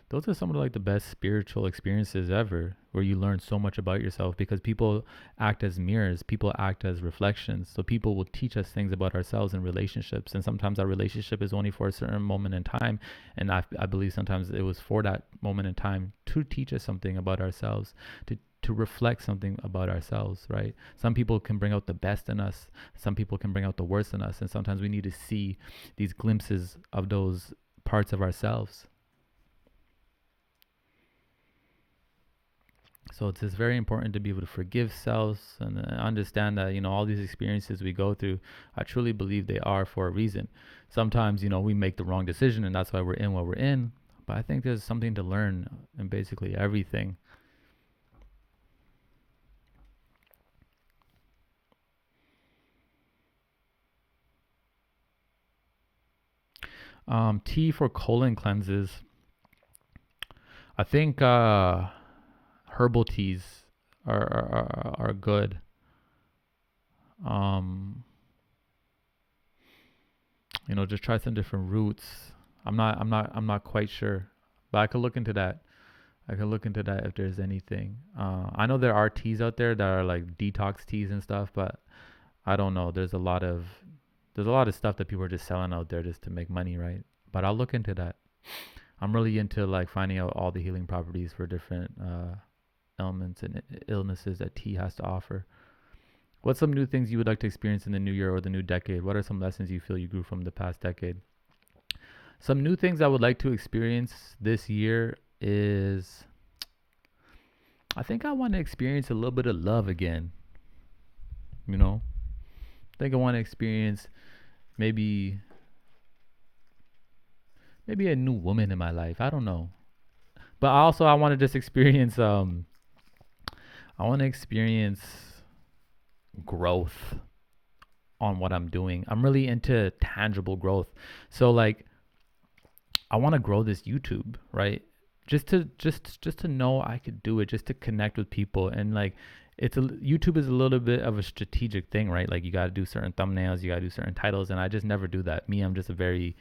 those are some of like the best spiritual experiences ever, where you learn so much about yourself, because people act as mirrors, people act as reflections. So people will teach us things about ourselves in relationships, and sometimes our relationship is only for a certain moment in time, and I believe sometimes it was for that moment in time to teach us something about ourselves, to reflect something about ourselves, right? Some people can bring out the best in us, some people can bring out the worst in us, and sometimes we need to see these glimpses of those parts of ourselves. So it's just very important to be able to forgive selves and understand that, all these experiences we go through, I truly believe they are for a reason. Sometimes, we make the wrong decision and that's why we're in what we're in. But I think there's something to learn in basically everything. Tea for colon cleanses. I think herbal teas are good. Um, just try some different roots. I'm not quite sure, but I could look into that. I could look into that if there's anything. I know there are teas out there that are like detox teas and stuff, but I don't know. There's a lot of stuff that people are just selling out there just to make money, right? But I'll look into that. I'm really into like finding out all the healing properties for different ailments and illnesses that tea has to offer. What's some new things you would like to experience in the new year or the new decade? What are some lessons you feel you grew from the past decade? Some new things I would like to experience this year is, I think I want to experience a little bit of love again. You know, I think I want to experience maybe maybe a new woman in my life. I don't know, but also I want to just experience I want to experience growth on what I'm doing. I'm really into tangible growth. So like I want to grow this YouTube, right? Just to know I could do it, just to connect with people, and like YouTube is a little bit of a strategic thing, right? Like you got to do certain thumbnails, you got to do certain titles, and I just never do that. Me, I'm just a very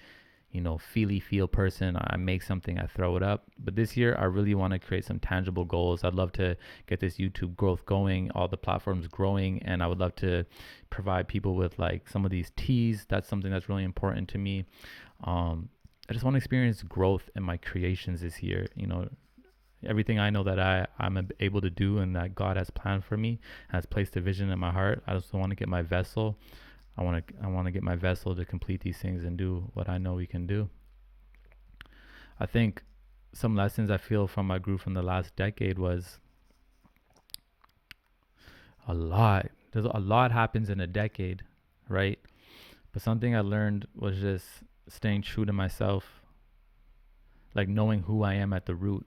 feely feel person. I make something, I throw it up. But this year, I really want to create some tangible goals. I'd love to get this YouTube growth going, all the platforms growing, and I would love to provide people with like some of these teas. That's something that's really important to me. I just want to experience growth in my creations this year. Everything I know that I'm able to do and that God has planned for me, has placed a vision in my heart. I just want to get my vessel. I want to get my vessel to complete these things and do what I know we can do. I think some lessons I feel from I grew from the last decade was a lot. There's a lot happens in a decade, right? But something I learned was just staying true to myself, like knowing who I am at the root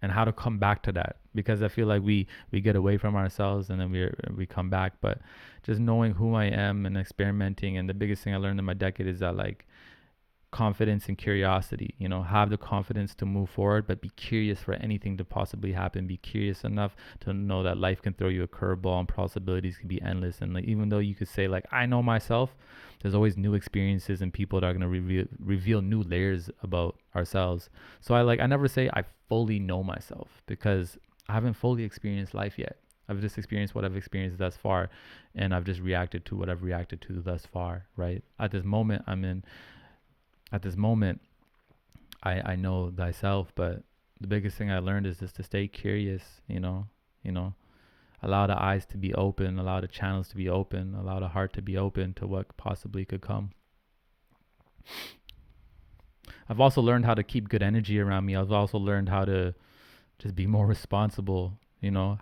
and how to come back to that, because I feel like we get away from ourselves and then we come back. But just knowing who I am and experimenting, and the biggest thing I learned in my decade is that like confidence and curiosity, have the confidence to move forward, but be curious for anything to possibly happen. Be curious enough to know that life can throw you a curveball and possibilities can be endless. And like, even though you could say like, I know myself, there's always new experiences and people that are going to reveal new layers about ourselves. So I never say I fully know myself, because I haven't fully experienced life yet. I've just experienced what I've experienced thus far, and I've just reacted to what I've reacted to thus far, right? At this moment, I know thyself, but the biggest thing I learned is just to stay curious, allow the eyes to be open, allow the channels to be open, allow the heart to be open to what possibly could come. I've also learned how to keep good energy around me. I've also learned how to just be more responsible,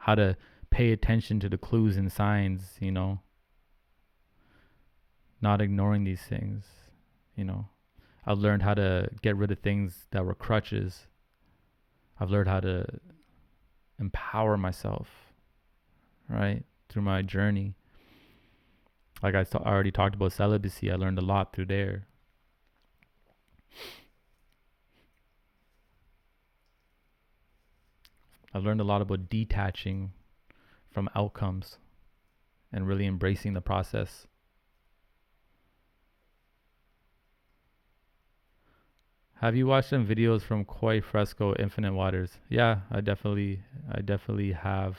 how to pay attention to the clues and signs, not ignoring these things, you know. I've learned how to get rid of things that were crutches. I've learned how to empower myself, right, through my journey. Like I already talked about celibacy. I learned a lot through there. I've learned a lot about detaching from outcomes and really embracing the process. Have you watched some videos from Koi Fresco Infinite Waters? Yeah, I definitely have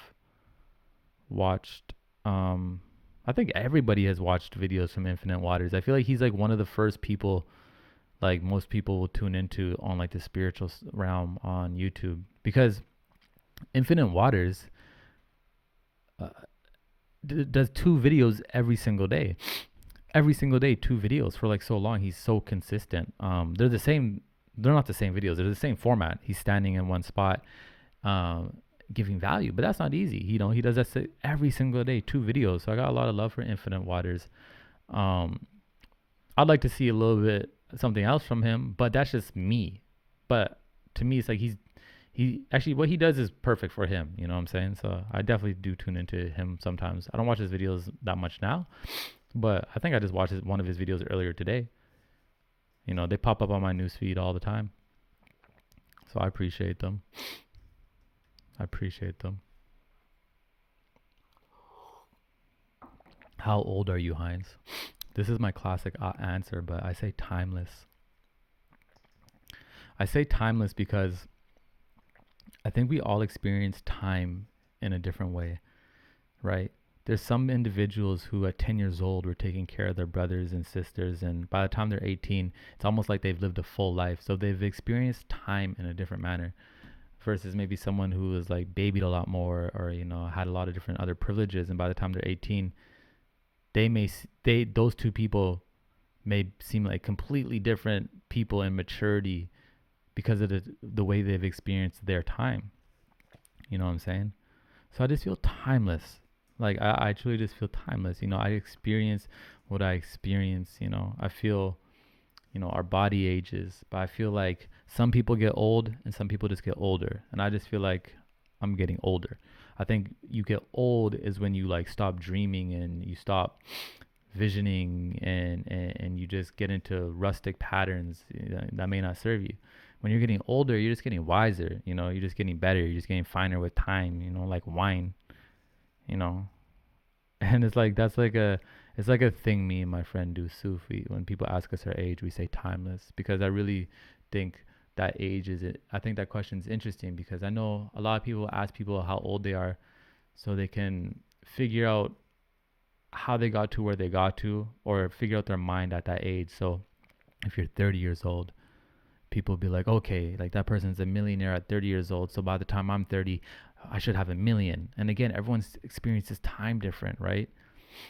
watched. Um, I think everybody has watched videos from Infinite Waters. I feel like he's like one of the first people, like most people will tune into on like the spiritual realm on YouTube, because Infinite Waters uh, does 2 videos every single day, 2 videos for like so long. He's so consistent. They're not the same videos, they're the same format. He's standing in one spot, um giving value, but that's not easy. He does that every single day, 2 videos. So I got a lot of love for Infinite Waters. um I'd like to see a little bit something else from him, but that's just me. But to me, it's like he actually, what he does is perfect for him. You know what I'm saying? So I definitely do tune into him sometimes. I don't watch his videos that much now, but I think I just watched one of his videos earlier today. They pop up on my newsfeed all the time. So I appreciate them. I appreciate them. How old are you, Heinz? This is my classic answer, but I say timeless. I say timeless because I think we all experience time in a different way, right? There's some individuals who at 10 years old were taking care of their brothers and sisters, and by the time they're 18, it's almost like they've lived a full life. So they've experienced time in a different manner versus maybe someone who was like babied a lot more, or had a lot of different other privileges, and by the time they're 18, those two people may seem like completely different people in maturity because of the way they've experienced their time. You know what I'm saying? So I just feel timeless. Like I truly just feel timeless. I experience what I experience. I feel, our body ages, but I feel like some people get old and some people just get older. And I just feel like I'm getting older. I think you get old is when you like stop dreaming and you stop visioning, and you just get into rustic patterns that may not serve you. When you're getting older, you're just getting wiser. You're just getting better. You're just getting finer with time. Like wine. You know, and it's like it's like a thing me and my friend do, Sufi. When people ask us our age, we say timeless, because I really think that age is it. I think that question is interesting because I know a lot of people ask people how old they are so they can figure out how they got to where they got to, or figure out their mind at that age. So if you're 30 years old, people be like, okay, like that person's a millionaire at 30 years old. So by the time I'm 30, I should have 1 million. And again, everyone's experiences time different, right?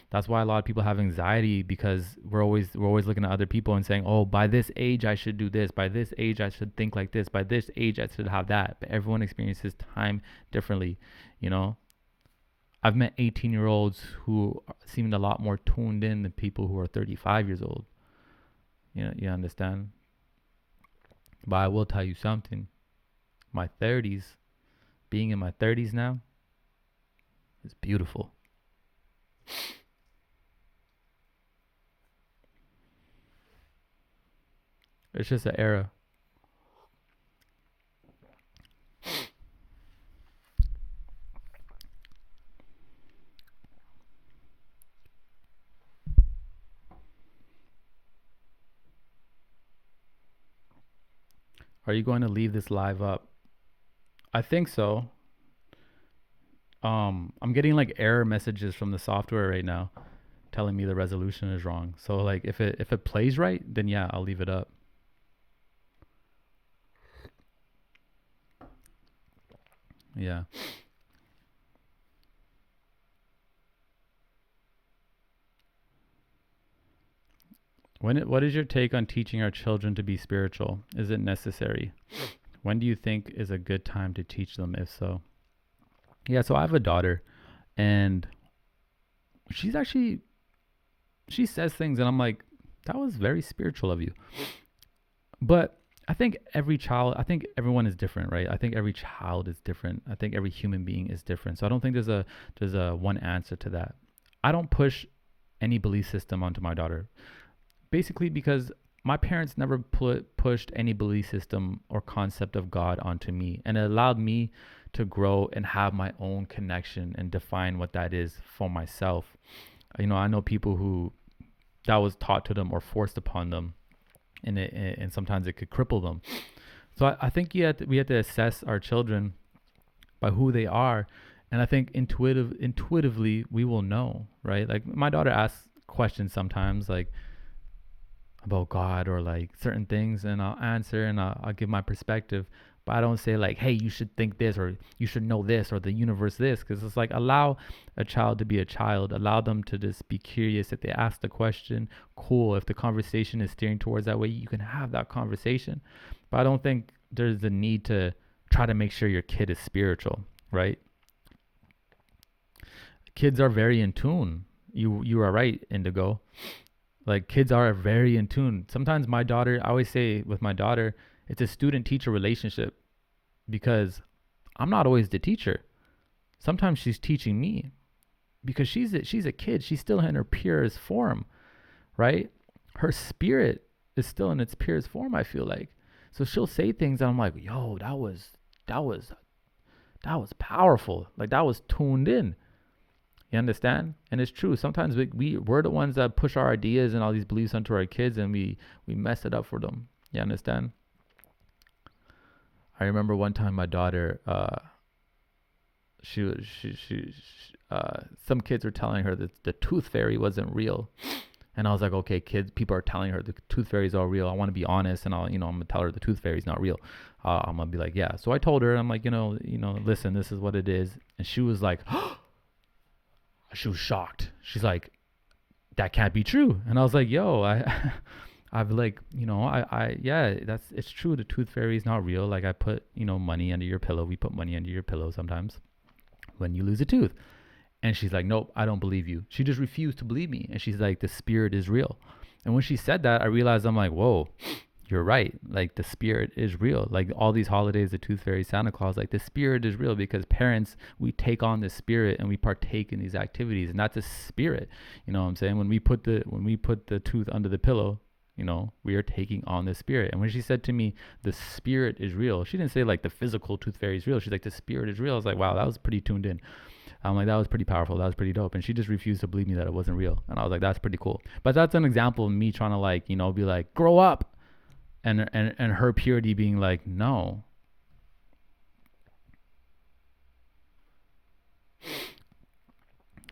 That's why a lot of people have anxiety, because we're always looking at other people and saying, oh, by this age I should do this, by this age I should think like this, by this age I should have that. But everyone experiences time differently. I've met 18-year-olds who seemed a lot more tuned in than people who are 35 years old. You understand? But I will tell you something. My 30s, being in my 30s now, is beautiful. It's just an era. Are you going to leave this live up? I think so. I'm getting like error messages from the software right now telling me the resolution is wrong. So like if it plays right, then yeah, I'll leave it up. Yeah. What is your take on teaching our children to be spiritual? Is it necessary? When do you think is a good time to teach them, if so? Yeah, so I have a daughter, and she's actually, she says things and I'm like, that was very spiritual of you. But I think everyone is different, right? I think every child is different. I think every human being is different. So I don't think there's a one answer to that. I don't push any belief system onto my daughter, basically because my parents never pushed any belief system or concept of God onto me, and it allowed me to grow and have my own connection and define what that is for myself. I know people who that was taught to them or forced upon them, and sometimes it could cripple them. So I think we have to assess our children by who they are, and I think intuitively we will know, right? Like my daughter asks questions sometimes, like about God or like certain things, and I'll answer and I'll give my perspective. But I don't say like, hey, you should think this or you should know this or the universe this, because it's like allow a child to be a child, allow them to just be curious. If they ask the question, cool. If the conversation is steering towards that way, you can have that conversation. But I don't think there's the need to try to make sure your kid is spiritual, right? Kids are very in tune. You are right, Indigo. Like kids are very in tune. Sometimes I always say with my daughter, it's a student teacher relationship, because I'm not always the teacher. Sometimes she's teaching me, because she's a kid. She's still in her purest form, right? Her spirit is still in its purest form, I feel like. So she'll say things and I'm like, yo, that was powerful. Like that was tuned in. You understand? And it's true. Sometimes we're the ones that push our ideas and all these beliefs onto our kids, and we mess it up for them. You understand? I remember one time my daughter, some kids were telling her that the tooth fairy wasn't real. And I was like, okay, kids, people are telling her the tooth fairy is all real. I want to be honest, and I'm gonna tell her the tooth fairy is not real. I'm gonna be like, yeah. So I told her, I'm like, listen, this is what it is. And she was like, she was shocked. She's like, that can't be true. And I was like, yo, I've like, yeah, it's true. The tooth fairy is not real. Like I put, money under your pillow. We put money under your pillow sometimes when you lose a tooth. And she's like, nope, I don't believe you. She just refused to believe me. And she's like, the spirit is real. And when she said that, I realized, I'm like, whoa, you're right. Like the spirit is real. Like all these holidays, the tooth fairy, Santa Claus, like the spirit is real, because parents, we take on the spirit and we partake in these activities, and that's a spirit. You know what I'm saying? When we put the tooth under the pillow, we are taking on the spirit. And when she said to me, the spirit is real, she didn't say like the physical tooth fairy is real. She's like, the spirit is real. I was like, wow, that was pretty tuned in. I'm like, that was pretty powerful. That was pretty dope. And she just refused to believe me that it wasn't real. And I was like, that's pretty cool. But that's an example of me trying to like, be like, grow up. And her purity being like, no.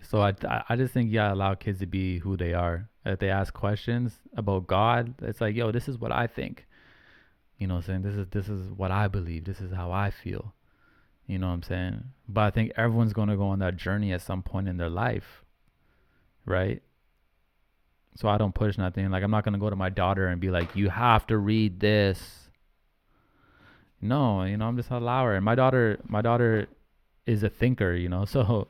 So I just think, yeah, allow kids to be who they are. If they ask questions about God, it's like, yo, this is what I think. Saying this is what I believe. This is how I feel. You know what I'm saying? But I think everyone's going to go on that journey at some point in their life, right? So I don't push nothing. Like I'm not going to go to my daughter and be like, you have to read this. No, I'm just going to allow her. And my daughter is a thinker, so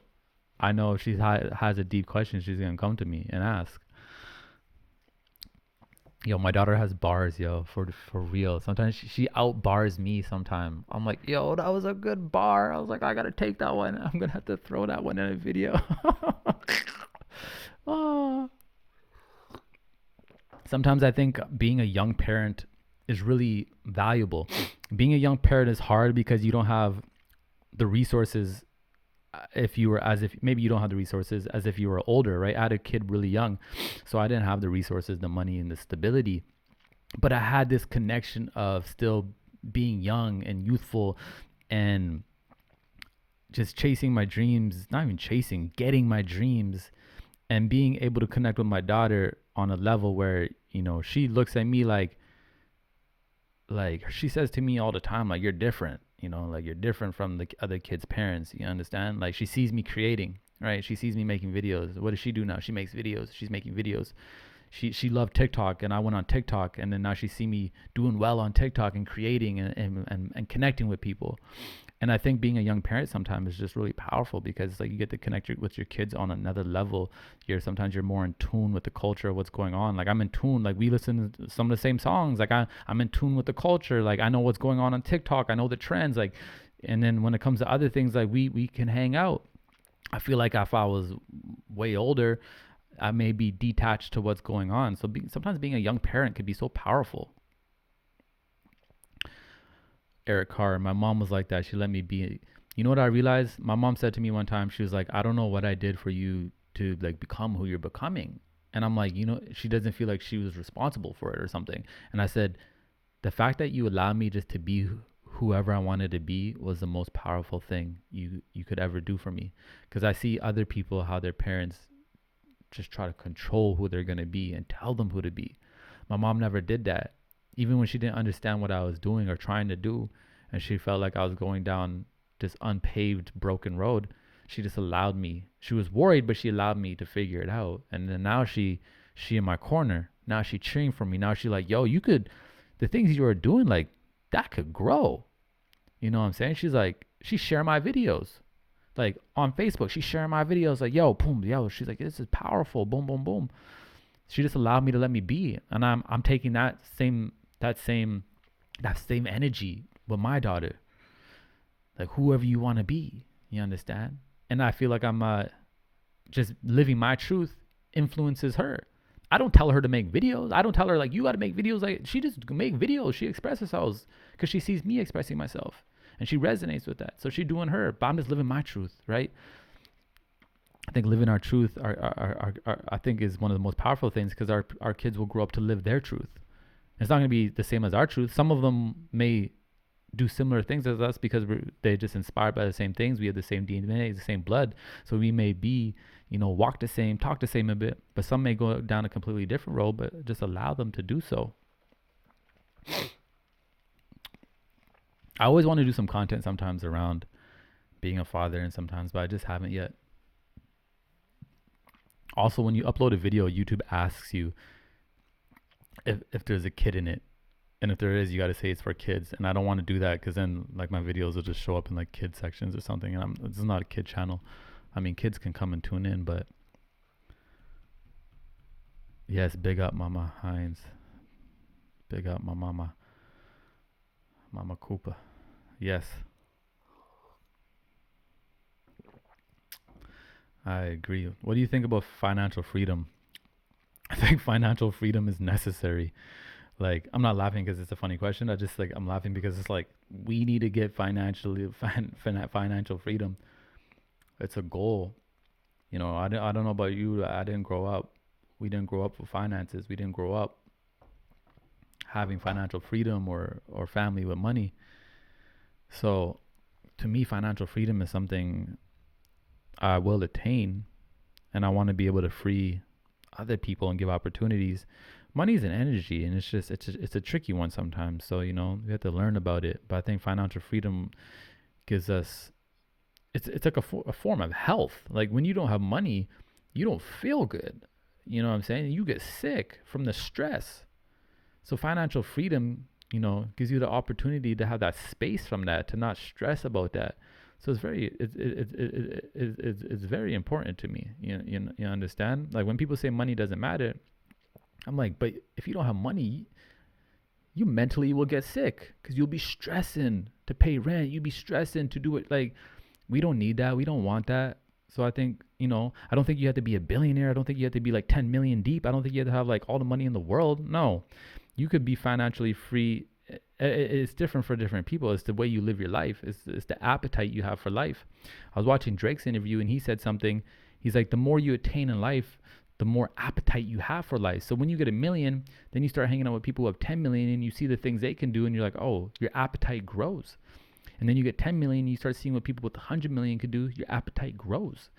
I know if she has a deep question, she's going to come to me and ask. Yo, my daughter has bars, yo, for real. Sometimes she out bars me sometimes. I'm like, yo, that was a good bar. I was like, I gotta take that one. I'm gonna have to throw that one in a video. Oh. Sometimes I think being a young parent is really valuable. Being a young parent is hard because you don't have the resources. If you were maybe you don't have the resources as if you were older, right? I had a kid really young, so I didn't have the resources, the money, and the stability, but I had this connection of still being young and youthful and just chasing my dreams, not even chasing, getting my dreams, and being able to connect with my daughter on a level where she looks at me like she says to me all the time, like, you're different. Like you're different from the other kids' parents. You understand? Like she sees me creating, right? She sees me making videos. What does she do now? She makes videos. She's making videos. She loved TikTok, and I went on TikTok, and then now she see me doing well on TikTok and creating and connecting with people. And I think being a young parent sometimes is just really powerful, because like you get to connect with your kids on another level. Sometimes you're more in tune with the culture of what's going on. Like I'm in tune. Like we listen to some of the same songs. Like I'm in tune with the culture. Like I know what's going on TikTok. I know the trends. Like, and then when it comes to other things, like we can hang out. I feel like if I was way older, I may be detached to what's going on. So sometimes being a young parent could be so powerful. Eric Carr, my mom was like that. She let me be. You know what I realized? My mom said to me one time, she was like, I don't know what I did for you to like become who you're becoming. And I'm like, she doesn't feel like she was responsible for it or something. And I said, the fact that you allowed me just to be whoever I wanted to be was the most powerful thing you could ever do for me. Because I see other people, how their parents just try to control who they're going to be and tell them who to be. My mom never did that. Even when she didn't understand what I was doing or trying to do, and she felt like I was going down this unpaved, broken road, she just allowed me. She was worried, but she allowed me to figure it out. And then now she in my corner. Now she cheering for me. Now she like, yo, you could, the things you are doing, like, that could grow. You know what I'm saying? She's like, she share my videos. Like on Facebook, she's sharing my videos like, yo, boom, yo. She's like, this is powerful. Boom, boom, boom. She just allowed me to let me be. And I'm taking that same energy with my daughter. Like, whoever you want to be. You understand? And I feel like I'm just living my truth influences her. I don't tell her to make videos. I don't tell her like, you got to make videos. Like, she just make videos. She expresses herself because she sees me expressing myself and she resonates with that. So she's doing her, but I'm just living my truth, right? I think living our truth, I think is one of the most powerful things, because our kids will grow up to live their truth. It's not going to be the same as our truth. Some of them may do similar things as us because they're just inspired by the same things. We have the same DNA, the same blood. So we may be, walk the same, talk the same a bit, but some may go down a completely different road, but just allow them to do so. I always want to do some content sometimes around being a father and sometimes, but I just haven't yet. Also, when you upload a video, YouTube asks you if there's a kid in it. And if there is, you got to say it's for kids. And I don't want to do that because then like my videos will just show up in like kid sections or something. And this is not a kid channel. I mean, kids can come and tune in, but yes, big up Mama Hines. Big up my Mama Koopa. Yes. I agree. What do you think about financial freedom? I think financial freedom is necessary. Like, I'm not laughing because it's a funny question. I'm laughing because it's like, we need to get financial freedom. It's a goal. I don't know about you. I didn't grow up. We didn't grow up with finances. We didn't grow up having financial freedom or family with money. So to me, financial freedom is something I will attain, and I want to be able to free other people and give opportunities. Money is an energy, and it's a tricky one sometimes. So we have to learn about it. But I think financial freedom gives us, it's like a form of health. Like, when you don't have money, you don't feel good. You know what I'm saying? You get sick from the stress. So financial freedom, gives you the opportunity to have that space from that, to not stress about that. So it's very important to me. You understand? Like, when people say money doesn't matter, I'm like, but if you don't have money, you mentally will get sick because you'll be stressing to pay rent. You'll be stressing to do it. Like, we don't need that. We don't want that. So I think, I don't think you have to be a billionaire. I don't think you have to be like 10 million deep. I don't think you have to have like all the money in the world. No, you could be financially free. It's different for different people. It's the way you live your life. It's the appetite you have for life. I was watching Drake's interview and he said something. He's like, the more you attain in life, the more appetite you have for life. So when you get 1 million, then you start hanging out with people who have 10 million and you see the things they can do and you're like, oh, your appetite grows. And then you get 10 million, you start seeing what people with 100 million could do, your appetite grows.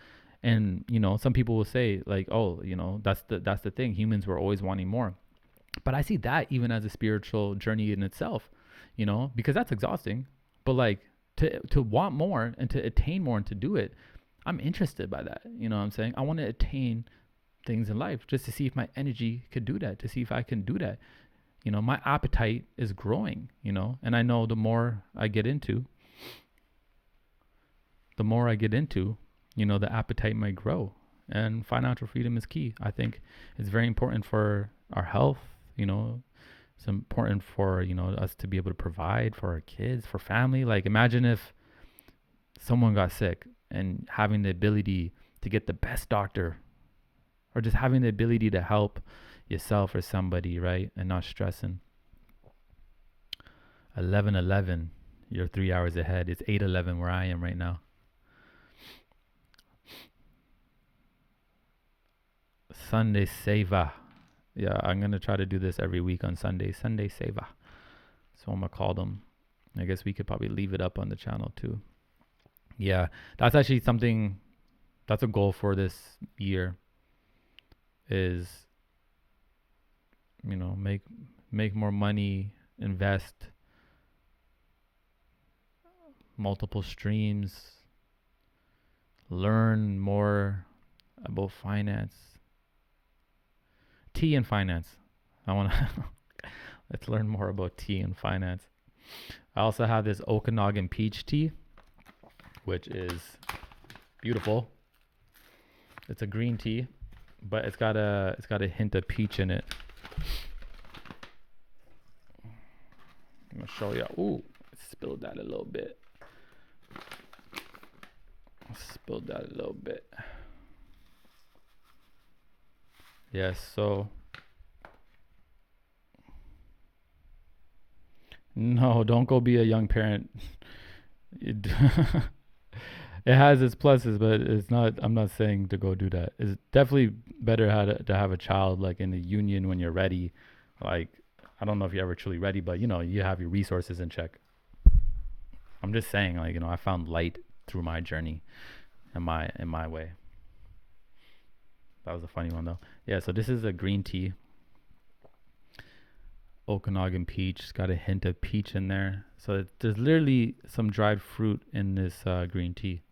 And, some people will say like, oh, that's the thing. Humans were always wanting more. But I see that even as a spiritual journey in itself, because that's exhausting. But like to want more and to attain more and to do it, I'm interested by that. You know what I'm saying? I want to attain things in life just to see if my energy could do that, to see if I can do that. My appetite is growing, and I know the more I get into, the appetite might grow. And financial freedom is key. I think it's very important for our health. It's important for, us to be able to provide for our kids, for family. Like, imagine if someone got sick and having the ability to get the best doctor, or just having the ability to help yourself or somebody, right? And not stressing. 11:11, you're 3 hours ahead. It's 8:11 where I am right now. Sunday Seva. Yeah, I'm gonna try to do this every week on Sunday. Sunday Seva. So I'm gonna call them. I guess we could probably leave it up on the channel too. Yeah, that's actually something. That's a goal for this year. Is, make more money, invest, multiple streams, learn more about finance. Tea and finance. I want to let's learn more about tea and finance. I also have this Okanagan peach tea, which is beautiful. It's a green tea, but it's got a hint of peach in it. I'm gonna show you. Ooh, I spilled that a little bit. Yes, so no, don't go be a young parent. It, it has its pluses, but it's not. I'm not saying to go do that. It's definitely better to have a child like in the union when you're ready. Like, I don't know if you're ever truly ready, but you have your resources in check. I'm just saying, like, I found light through my journey, in my way. That was a funny one though. Yeah, so this is a green tea. Okanagan peach. It's got a hint of peach in there. So there's literally some dried fruit in this green tea.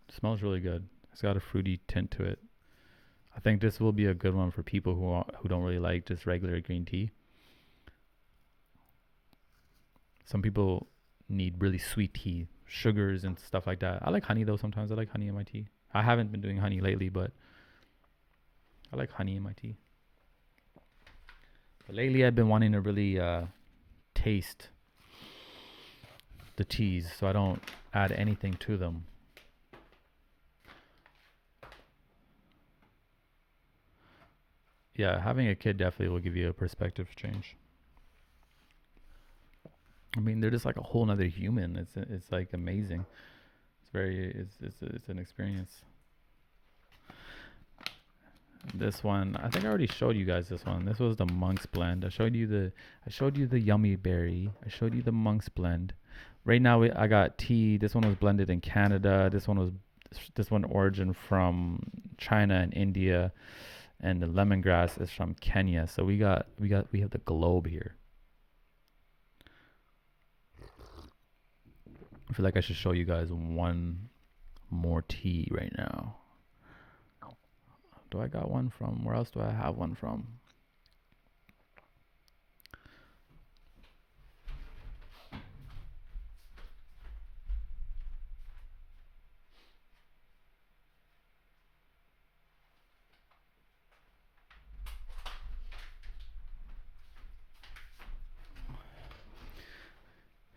It smells really good. It's got a fruity tint to it. I think this will be a good one for people who don't really like just regular green tea. Some people need really sweet tea, sugars and stuff like that. I like honey though. Sometimes I like honey in my tea. I haven't been doing honey lately, but I like honey in my tea. But lately I've been wanting to really taste the teas, so I don't add anything to them. Yeah, having a kid definitely will give you a perspective change. I mean, they're just like a whole nother human. It's like amazing. It's an experience. This one, I think I already showed you guys this one. This was the Monk's Blend. I showed you the Yummy Berry. I showed you the Monk's Blend. Right now I got tea. This one was blended in Canada. This one origin from China and India, and the lemongrass is from Kenya. So we have the globe here. I feel like I should show you guys one more tea right now. Do I got one from? Where else do I have one from?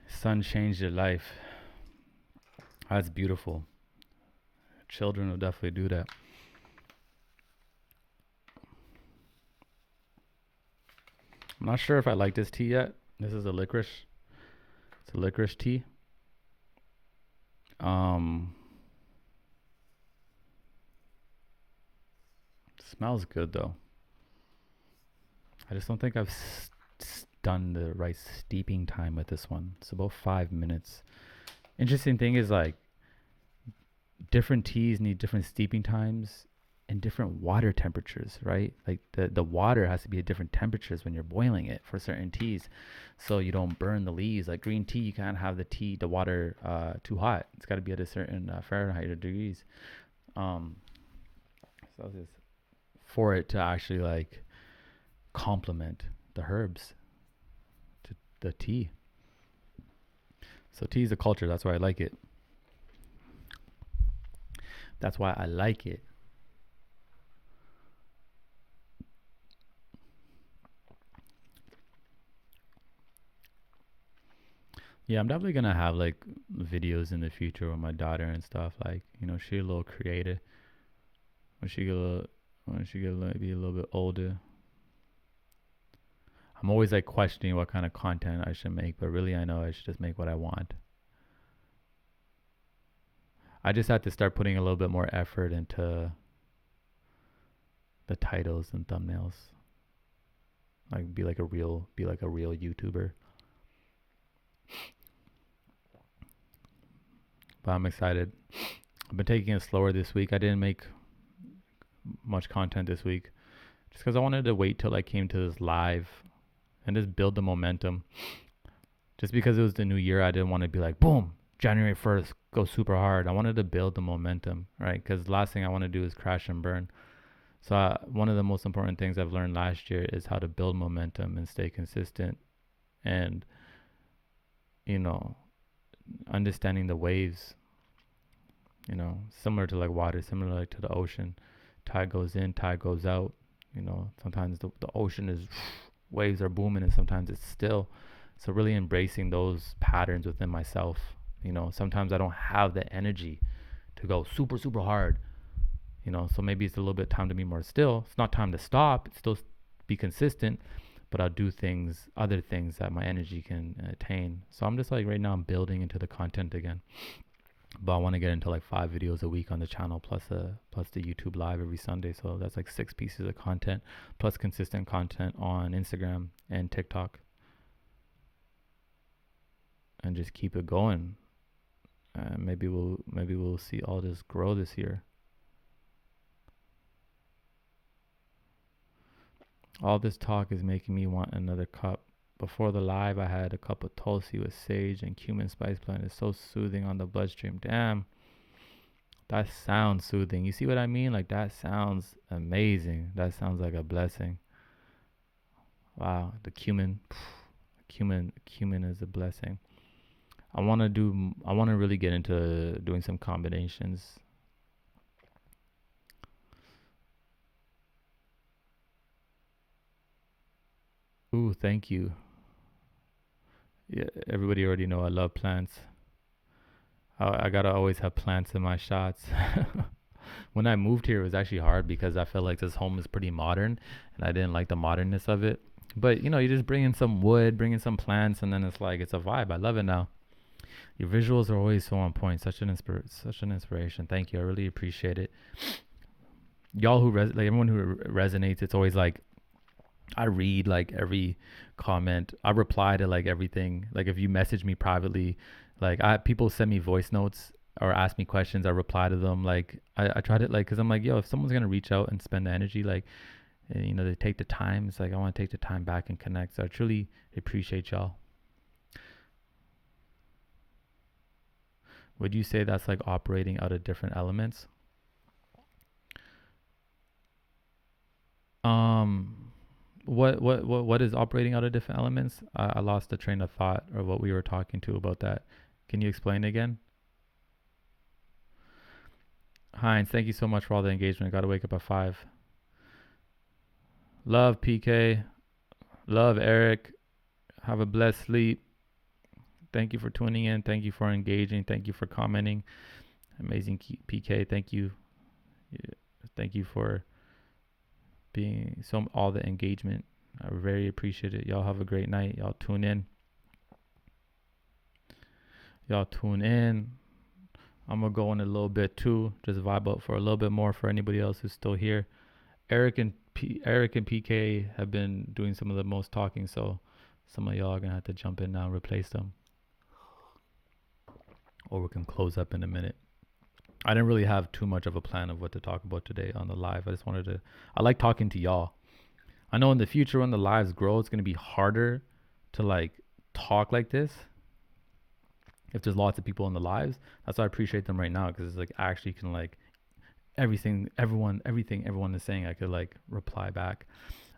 Sun changed your life. That's beautiful. Children will definitely do that. I'm not sure if I like this tea yet. This is a licorice. It's a licorice tea. Smells good though. I just don't think I've done the right steeping time with this one. It's about 5 minutes. Interesting thing is, like, different teas need different steeping times and different water temperatures, right? Like the water has to be at different temperatures when you're boiling it for certain teas, so you don't burn the leaves. Like green tea, you can't have the water too hot. It's got to be at a certain Fahrenheit or degrees Celsius for it to actually like complement the herbs to the tea. So tea is a culture. That's why I like it. That's why I like it. Yeah, I'm definitely gonna have like videos in the future with my daughter and stuff. Like, she's a little creative. When she get maybe a little bit older, I'm always like questioning what kind of content I should make, but really I know I should just make what I want. I just had to start putting a little bit more effort into the titles and thumbnails. Like be like a real YouTuber. But I'm excited. I've been taking it slower this week. I didn't make much content this week just because I wanted to wait till I came to this live and just build the momentum. Just because it was the new year, I didn't want to be like, boom, January 1st, go super hard. I wanted to build the momentum, right? Because the last thing I want to do is crash and burn. So one of the most important things I've learned last year is how to build momentum and stay consistent and, understanding the waves, similar to like water, similar like to the ocean. Tide goes in, tide goes out. Sometimes the ocean is waves are booming and sometimes it's still. So really embracing those patterns within myself. Sometimes I don't have the energy to go super, super hard. So maybe it's a little bit time to be more still. It's not time to stop. It's still be consistent, but I'll do other things that my energy can attain. So I'm just like right now I'm building into the content again. But I want to get into like 5 videos a week on the channel plus the YouTube live every Sunday. So that's like 6 pieces of content plus consistent content on Instagram and TikTok. And just keep it going. Maybe we'll see all this grow this year. All this talk is making me want another cup. Before the live, I had a cup of Tulsi with sage and cumin spice blend. It's so soothing on the bloodstream. Damn, that sounds soothing. You see what I mean? Like that sounds amazing. That sounds like a blessing. Wow, the cumin is a blessing. I want to really get into doing some combinations. Ooh, thank you. Yeah, everybody already know I love plants. I gotta always have plants in my shots. When I moved here, it was actually hard because I felt like this home is pretty modern, and I didn't like the modernness of it. But you just bring in some wood, bring in some plants, and then it's a vibe. I love it now. Your visuals are always so on point. Such an inspiration. Thank you. I really appreciate it. Y'all who everyone who resonates, it's always like I read like every comment. I reply to like everything. Like if you message me privately, like people send me voice notes or ask me questions, I reply to them. Like I try to like, cause I'm like, yo, if someone's gonna reach out and spend the energy, like, they take the time. It's like I want to take the time back and connect. So I truly appreciate y'all. Would you say that's like operating out of different elements? What is operating out of different elements? I lost the train of thought or what we were talking to about that. Can you explain again? Heinz, thank you so much for all the engagement. Got to wake up at 5. Love PK. Love Eric. Have a blessed sleep. Thank you for tuning in. Thank you for engaging. Thank you for commenting. Amazing PK. Thank you. Thank you for being all the engagement. I very appreciate it. Y'all have a great night. Y'all tune in. I'm gonna go in a little bit too. Just vibe out for a little bit more for anybody else who's still here. Eric and PK have been doing some of the most talking, so some of y'all are gonna have to jump in now and replace them. Or we can close up in a minute. I didn't really have too much of a plan of what to talk about today on the live. I like talking to y'all. I know in the future when the lives grow, it's going to be harder to like talk like this. If there's lots of people in the lives, that's why I appreciate them right now. Cause it's like, I actually can like everything everyone is saying, I could like reply back.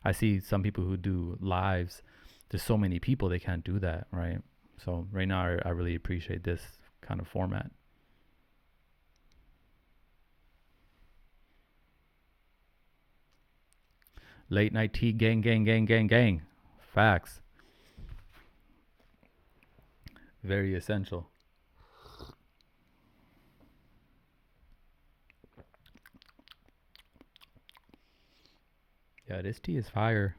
I see some people who do lives. There's so many people, they can't do that. Right. So right now I really appreciate this kind of format. Late night tea, gang. Facts. Very essential. Yeah, this tea is fire.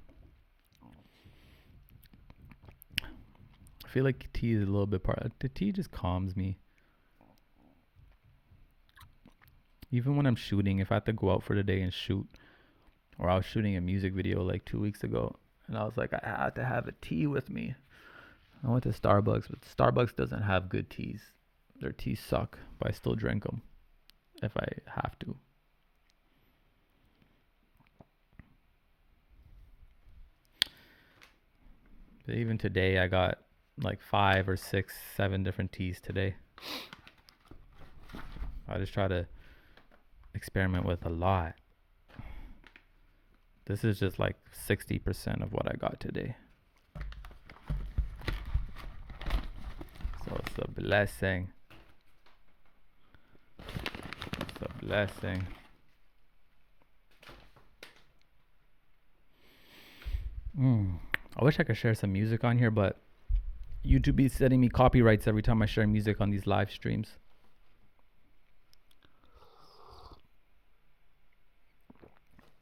I feel like tea is a little bit the tea just calms me. Even when I'm shooting, if I have to go out for the day and shoot, or I was shooting a music video like 2 weeks ago, and I was like, I had to have a tea with me. I went to Starbucks, but Starbucks doesn't have good teas. Their teas suck, but I still drink them if I have to. But even today, I got like 5 or 6, 7 different teas today. I just try to experiment with a lot. This is just like 60% of what I got today. So it's a blessing. It's a blessing. I wish I could share some music on here, but YouTube is sending me copyrights every time I share music on these live streams.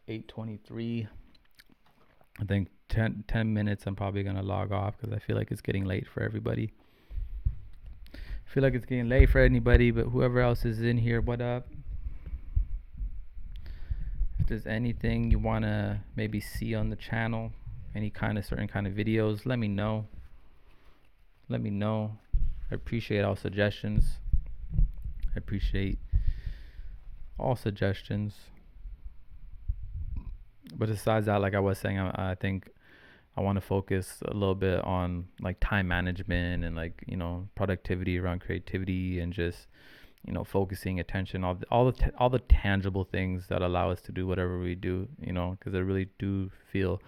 8:23. I think 10 minutes I'm probably going to log off because I feel like it's getting late for everybody. I feel like it's getting late for anybody, but whoever else is in here, what up? If there's anything you want to maybe see on the channel, any kind of certain kind of videos, let me know. Let me know. I appreciate all suggestions. I appreciate all suggestions. But besides that, like I was saying, I think I want to focus a little bit on like time management and like, you know, productivity around creativity and just, you know, focusing attention, all the tangible things that allow us to do whatever we do, you know, because I really do feel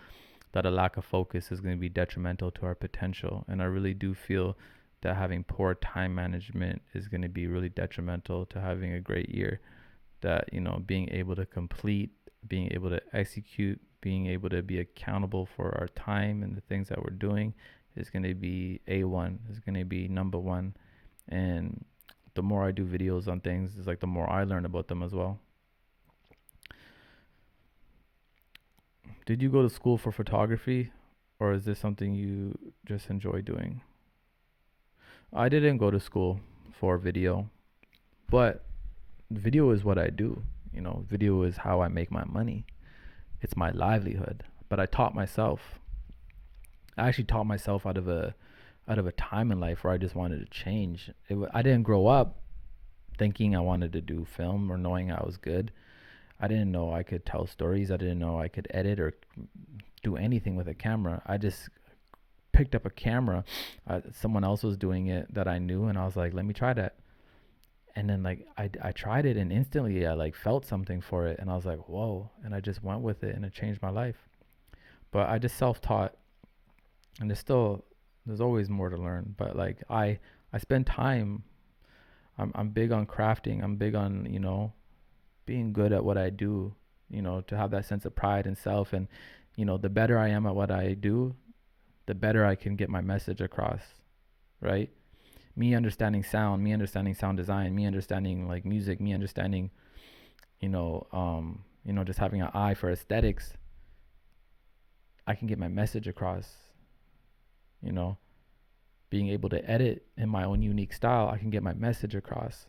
that a lack of focus is going to be detrimental to our potential. And I really do feel that having poor time management is going to be really detrimental to having a great year. That, you know, being able to complete, being able to execute, being able to be accountable for our time and the things that we're doing is going to be A1, is going to be number one. And the more I do videos on things, it's like the more I learn about them as well. Did you go to school for photography, or is this something you just enjoy doing? I didn't go to school for video, but video is what I do. You know, video is how I make my money. It's my livelihood. But I taught myself. I actually taught myself out of a time in life where I just wanted to change. I didn't grow up thinking I wanted to do film or knowing I was good. I didn't know I could tell stories. I didn't know I could edit or do anything with a camera. I just picked up a camera. Someone else was doing it that I knew, and I was like, let me try that. And then like I tried it, and instantly I like felt something for it, and I was like, whoa, and I just went with it, and it changed my life. But I just self-taught, and there's always more to learn. But like I spend time. I'm big on crafting. I'm big on, you know, being good at what I do, you know, to have that sense of pride and self. And, you know, the better I am at what I do, the better I can get my message across, right? Me understanding sound design, me understanding like music, me understanding, you know, just having an eye for aesthetics. I can get my message across, you know, being able to edit in my own unique style. I can get my message across,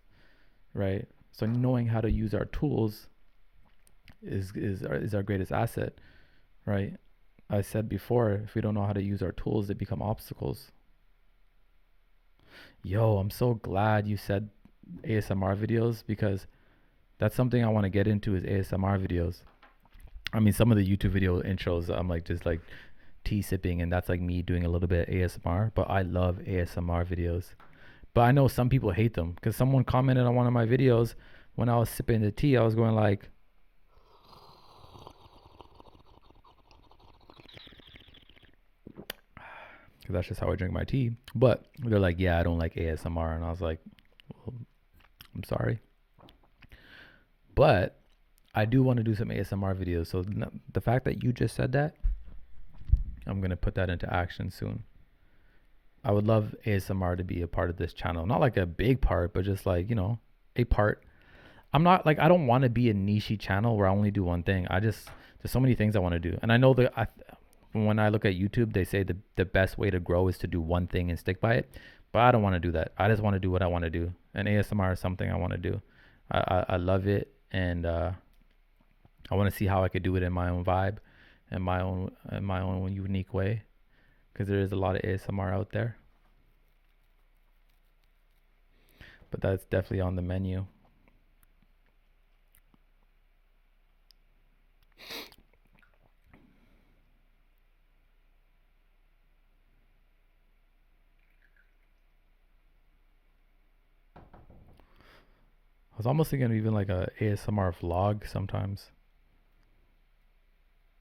right? So knowing how to use our tools is our greatest asset, right? I said before, if we don't know how to use our tools, they become obstacles. Yo, I'm so glad you said ASMR videos, because that's something I want to get into, is ASMR videos. I mean, some of the YouTube video intros, I'm like just like tea sipping, and that's like me doing a little bit of ASMR, but I love ASMR videos. But I know some people hate them, because someone commented on one of my videos when I was sipping the tea. I was going like, because that's just how I drink my tea. But they're like, yeah, I don't like ASMR. And I was like, well, I'm sorry. But I do want to do some ASMR videos. So the fact that you just said that, I'm going to put that into action soon. I would love ASMR to be a part of this channel. Not like a big part, but just like, you know, a part. I'm not like, I don't want to be a niche channel where I only do one thing. There's so many things I want to do. And I know that when I look at YouTube, they say the best way to grow is to do one thing and stick by it. But I don't want to do that. I just want to do what I want to do. And ASMR is something I want to do. I love it. and I want to see how I could do it in my own vibe, in my own unique way, because there is a lot of ASMR out there. But that's definitely on the menu. I was almost thinking of even like a ASMR vlog sometimes.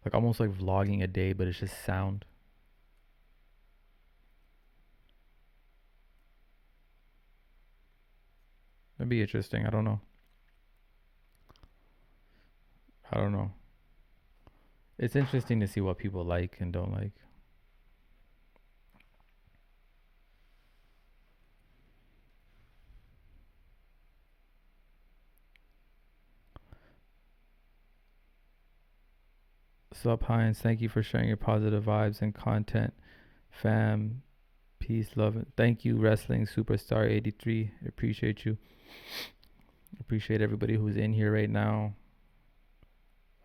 Like almost like vlogging a day, but it's just sound. That'd be interesting. I don't know. I don't know. It's interesting to see what people like and don't like. Sup, Heinz. Thank you for sharing your positive vibes and content. Fam, peace, love. Thank you, Wrestling Superstar 83. Appreciate you. Appreciate everybody who's in here right now.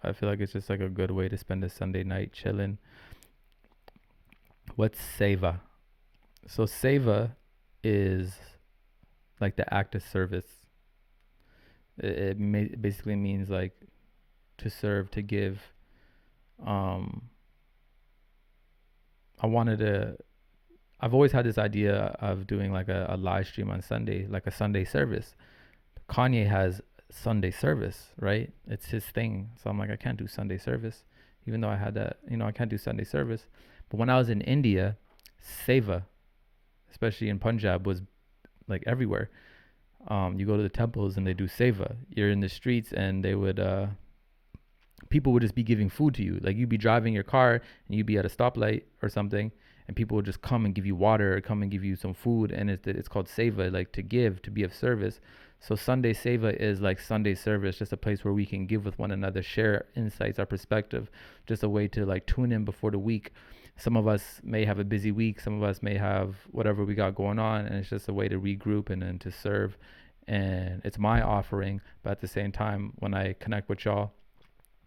I feel like it's just like a good way to spend a Sunday night chilling. What's Seva? So Seva is like the act of service. It basically means like to serve, to give. I wanted to. I've always had this idea of doing like a live stream on Sunday, like a Sunday service. Kanye has Sunday service, right? It's his thing. So I'm like, I can't do Sunday service, even though I had that. I can't do Sunday service. But when I was in India, Seva, especially in Punjab, was like everywhere. You go to the temples and they do seva. You're in the streets and they would people would just be giving food to you. Like you'd be driving your car and you'd be at a stoplight or something, and people would just come and give you water or come and give you some food, and it's called seva, like to give, to be of service. So Sunday seva is like Sunday service, just a place where we can give with one another, share insights, our perspective, just a way to like tune in before the week. Some of us may have a busy week, some of us may have whatever we got going on, and it's just a way to regroup and then to serve. And it's my offering, but at the same time, when I connect with y'all,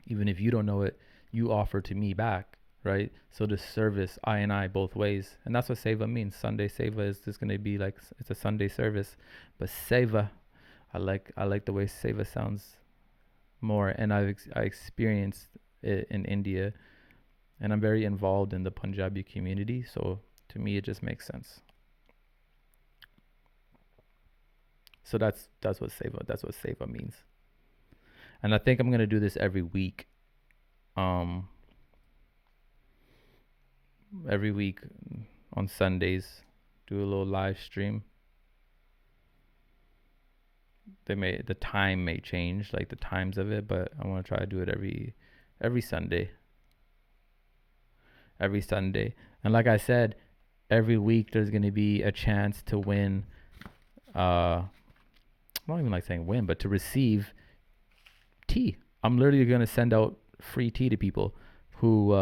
even if you don't know it, you offer to me back, right? So the service, I and I, both ways. And that's what Seva means. Sunday Seva is just going to be like, it's a Sunday service. But Seva, I like the way Seva sounds more. And I experienced it in India. And I'm very involved in the Punjabi community. So to me, it just makes sense. So that's what Seva means. And I think I'm going to do this every week. Every week on Sundays, do a little live stream. The time may change, like the times of it, but I want to try to do it every Sunday. Every Sunday. And like I said, every week there's going to be a chance to win. I don't even like saying win, but to receive tea. I'm literally going to send out free tea to people who,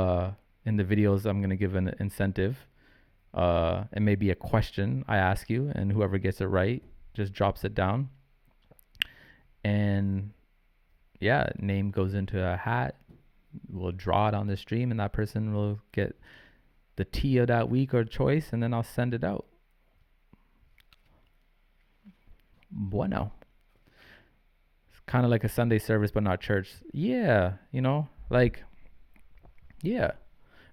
in the videos, I'm going to give an incentive. It may be a question I ask you, and whoever gets it right just drops it down. And yeah, name goes into a hat. We'll draw it on the stream, and that person will get the tea of that week or choice, and then I'll send it out. Bueno. It's kind of like a Sunday service, but not church. Yeah, like, yeah.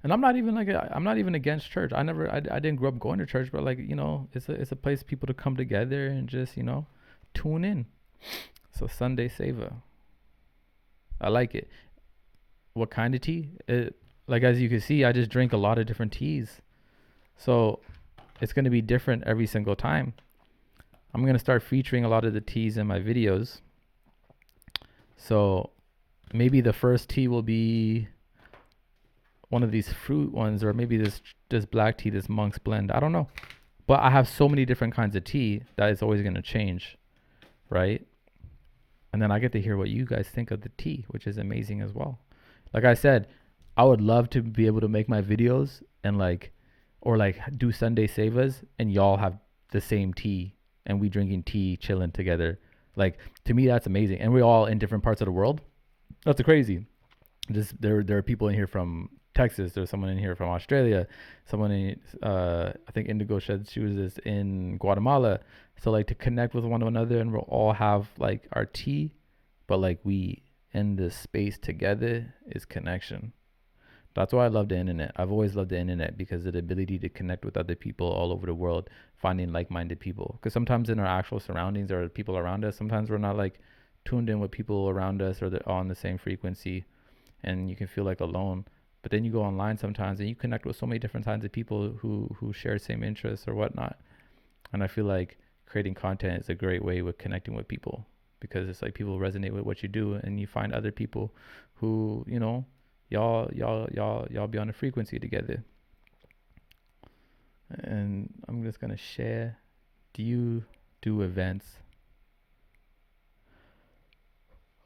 And I'm not even against church. I didn't grow up going to church, but like, it's a place for people to come together and just, tune in. So Sunday Seva. I like it. What kind of tea? Like, as you can see, I just drink a lot of different teas. So it's going to be different every single time. I'm going to start featuring a lot of the teas in my videos. So maybe the first tea will be one of these fruit ones, or maybe this black tea, this monk's blend. I don't know. But I have so many different kinds of tea that it's always going to change, right? And then I get to hear what you guys think of the tea, which is amazing as well. Like I said, I would love to be able to make my videos and do Sunday Sevas, and y'all have the same tea and we drinking tea, chilling together Like, to me, that's amazing. And we're all in different parts of the world. That's crazy. Just there are people in here from Texas. There's someone in here from Australia. Someone in I think Indigo Shed Shoes is in Guatemala. So like to connect with one another, and we'll all have like our tea, but like we in this space together is connection. That's why I love the internet. I've always loved the internet because of the ability to connect with other people all over the world, finding like-minded people. Because sometimes in our actual surroundings or people around us, sometimes we're not like tuned in with people around us or they're on the same frequency, and you can feel like alone. But then you go online sometimes and you connect with so many different kinds of people who share the same interests or whatnot. And I feel like creating content is a great way with connecting with people, because it's like people resonate with what you do, and you find other people who, y'all be on a frequency together. And I'm just gonna share. Do you do events?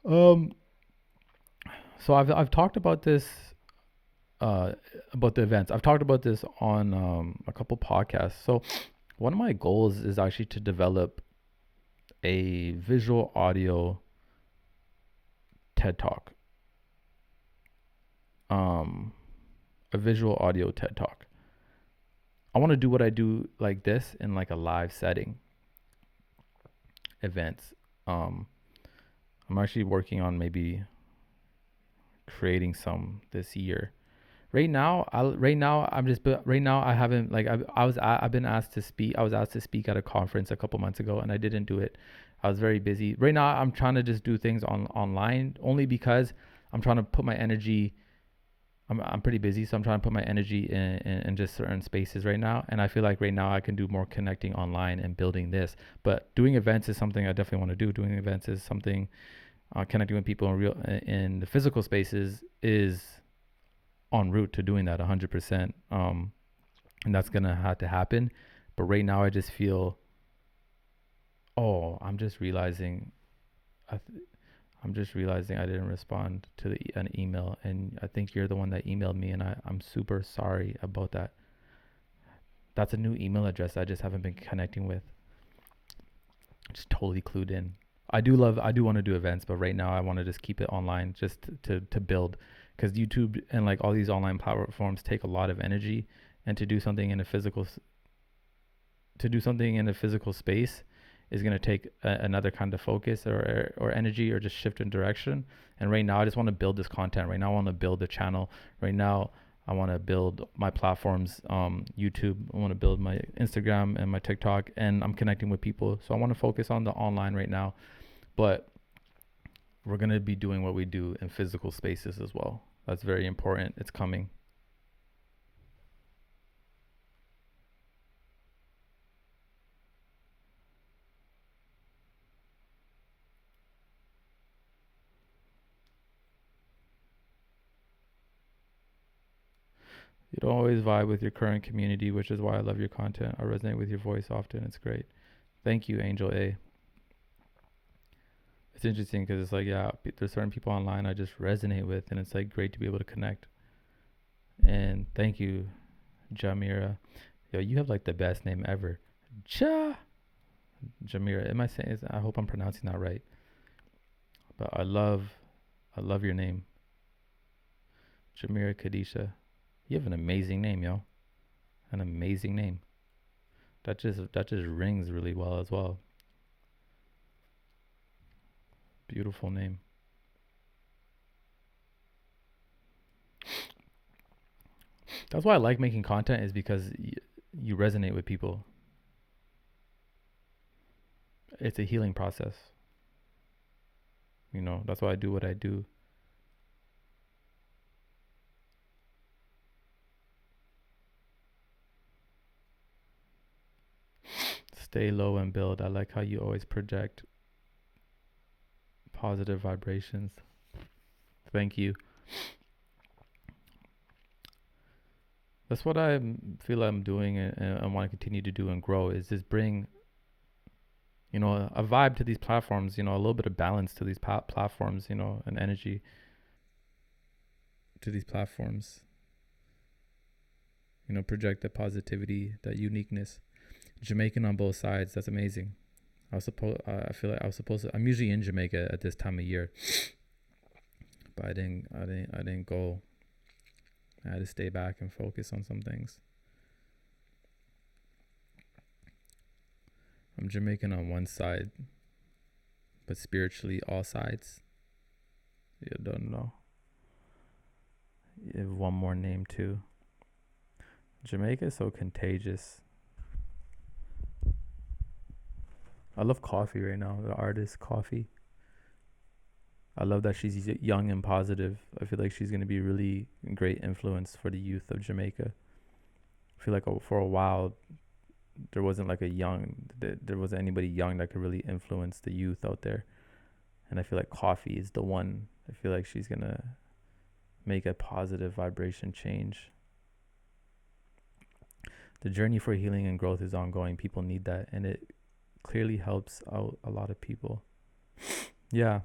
Um, so I've talked about this about the events. I've talked about this on a couple podcasts. So one of my goals is actually to develop a visual audio TED Talk. Um, a visual audio TED Talk. I want to do what I do like this in like a live setting events. Um, I'm actually working on maybe creating some this year. Right now I haven't like I've been asked to speak. I was asked to speak at a conference a couple months ago, and I didn't do it. I was very busy. Right now I'm trying to just do things online, only because I'm trying to put my energy. I'm pretty busy, so I'm trying to put my energy in just certain spaces right now. And I feel like right now I can do more connecting online and building this. But doing events is something I definitely want to do. Doing events is something, connecting with people in the physical spaces is en route to doing that 100%. And that's gonna have to happen. But right now I just feel, oh, I I'm just realizing I didn't respond to an email, and I think you're the one that emailed me, and I'm super sorry about that. That's a new email address I just haven't been connecting with. Just totally clued in. I do want to do events, but right now I want to just keep it online, just to build, because YouTube and like all these online platforms take a lot of energy, and to do something in a physical space is going to take another kind of focus or energy, or just shift in direction. And right now I just want to build this content. Right now I want to build the channel. Right now I want to build my platforms, YouTube. I want to build my Instagram and my TikTok, and I'm connecting with people. So I want to focus on the online right now, but we're going to be doing what we do in physical spaces as well. That's very important. It's coming. You don't always vibe with your current community, which is why I love your content. I resonate with your voice often. It's great. Thank you, Angel A. It's interesting because it's like, yeah, there's certain people online I just resonate with, and it's like great to be able to connect. And thank you, Jamira. Yo, you have like the best name ever. Ja Jamira. Am I saying? I hope I'm pronouncing that right. But I love your name, Jamira Kadisha. You have an amazing name, yo. An amazing name. That just rings really well as well. Beautiful name. That's why I like making content, is because you resonate with people. It's a healing process. That's why I do what I do. Stay low and build. I like how you always project positive vibrations. Thank you. That's what I feel I'm doing, and I want to continue to do and grow, is just bring, a vibe to these platforms, a little bit of balance to these platforms, and energy to these platforms, project that positivity, that uniqueness. Jamaican on both sides. That's amazing. I feel like I was supposed to. I'm usually in Jamaica at this time of year, but I didn't go. I had to stay back and focus on some things. I'm Jamaican on one side, but spiritually all sides. You don't know. You have one more name too. Jamaica is so contagious. I love Coffee right now. The artist Coffee. I love that she's young and positive. I feel like she's gonna be a really great influence for the youth of Jamaica. I feel like for a while there wasn't anybody young that could really influence the youth out there, and I feel like Coffee is the one. I feel like she's gonna make a positive vibration change. The journey for healing and growth is ongoing. People need that, and it clearly helps out a lot of people. Yeah,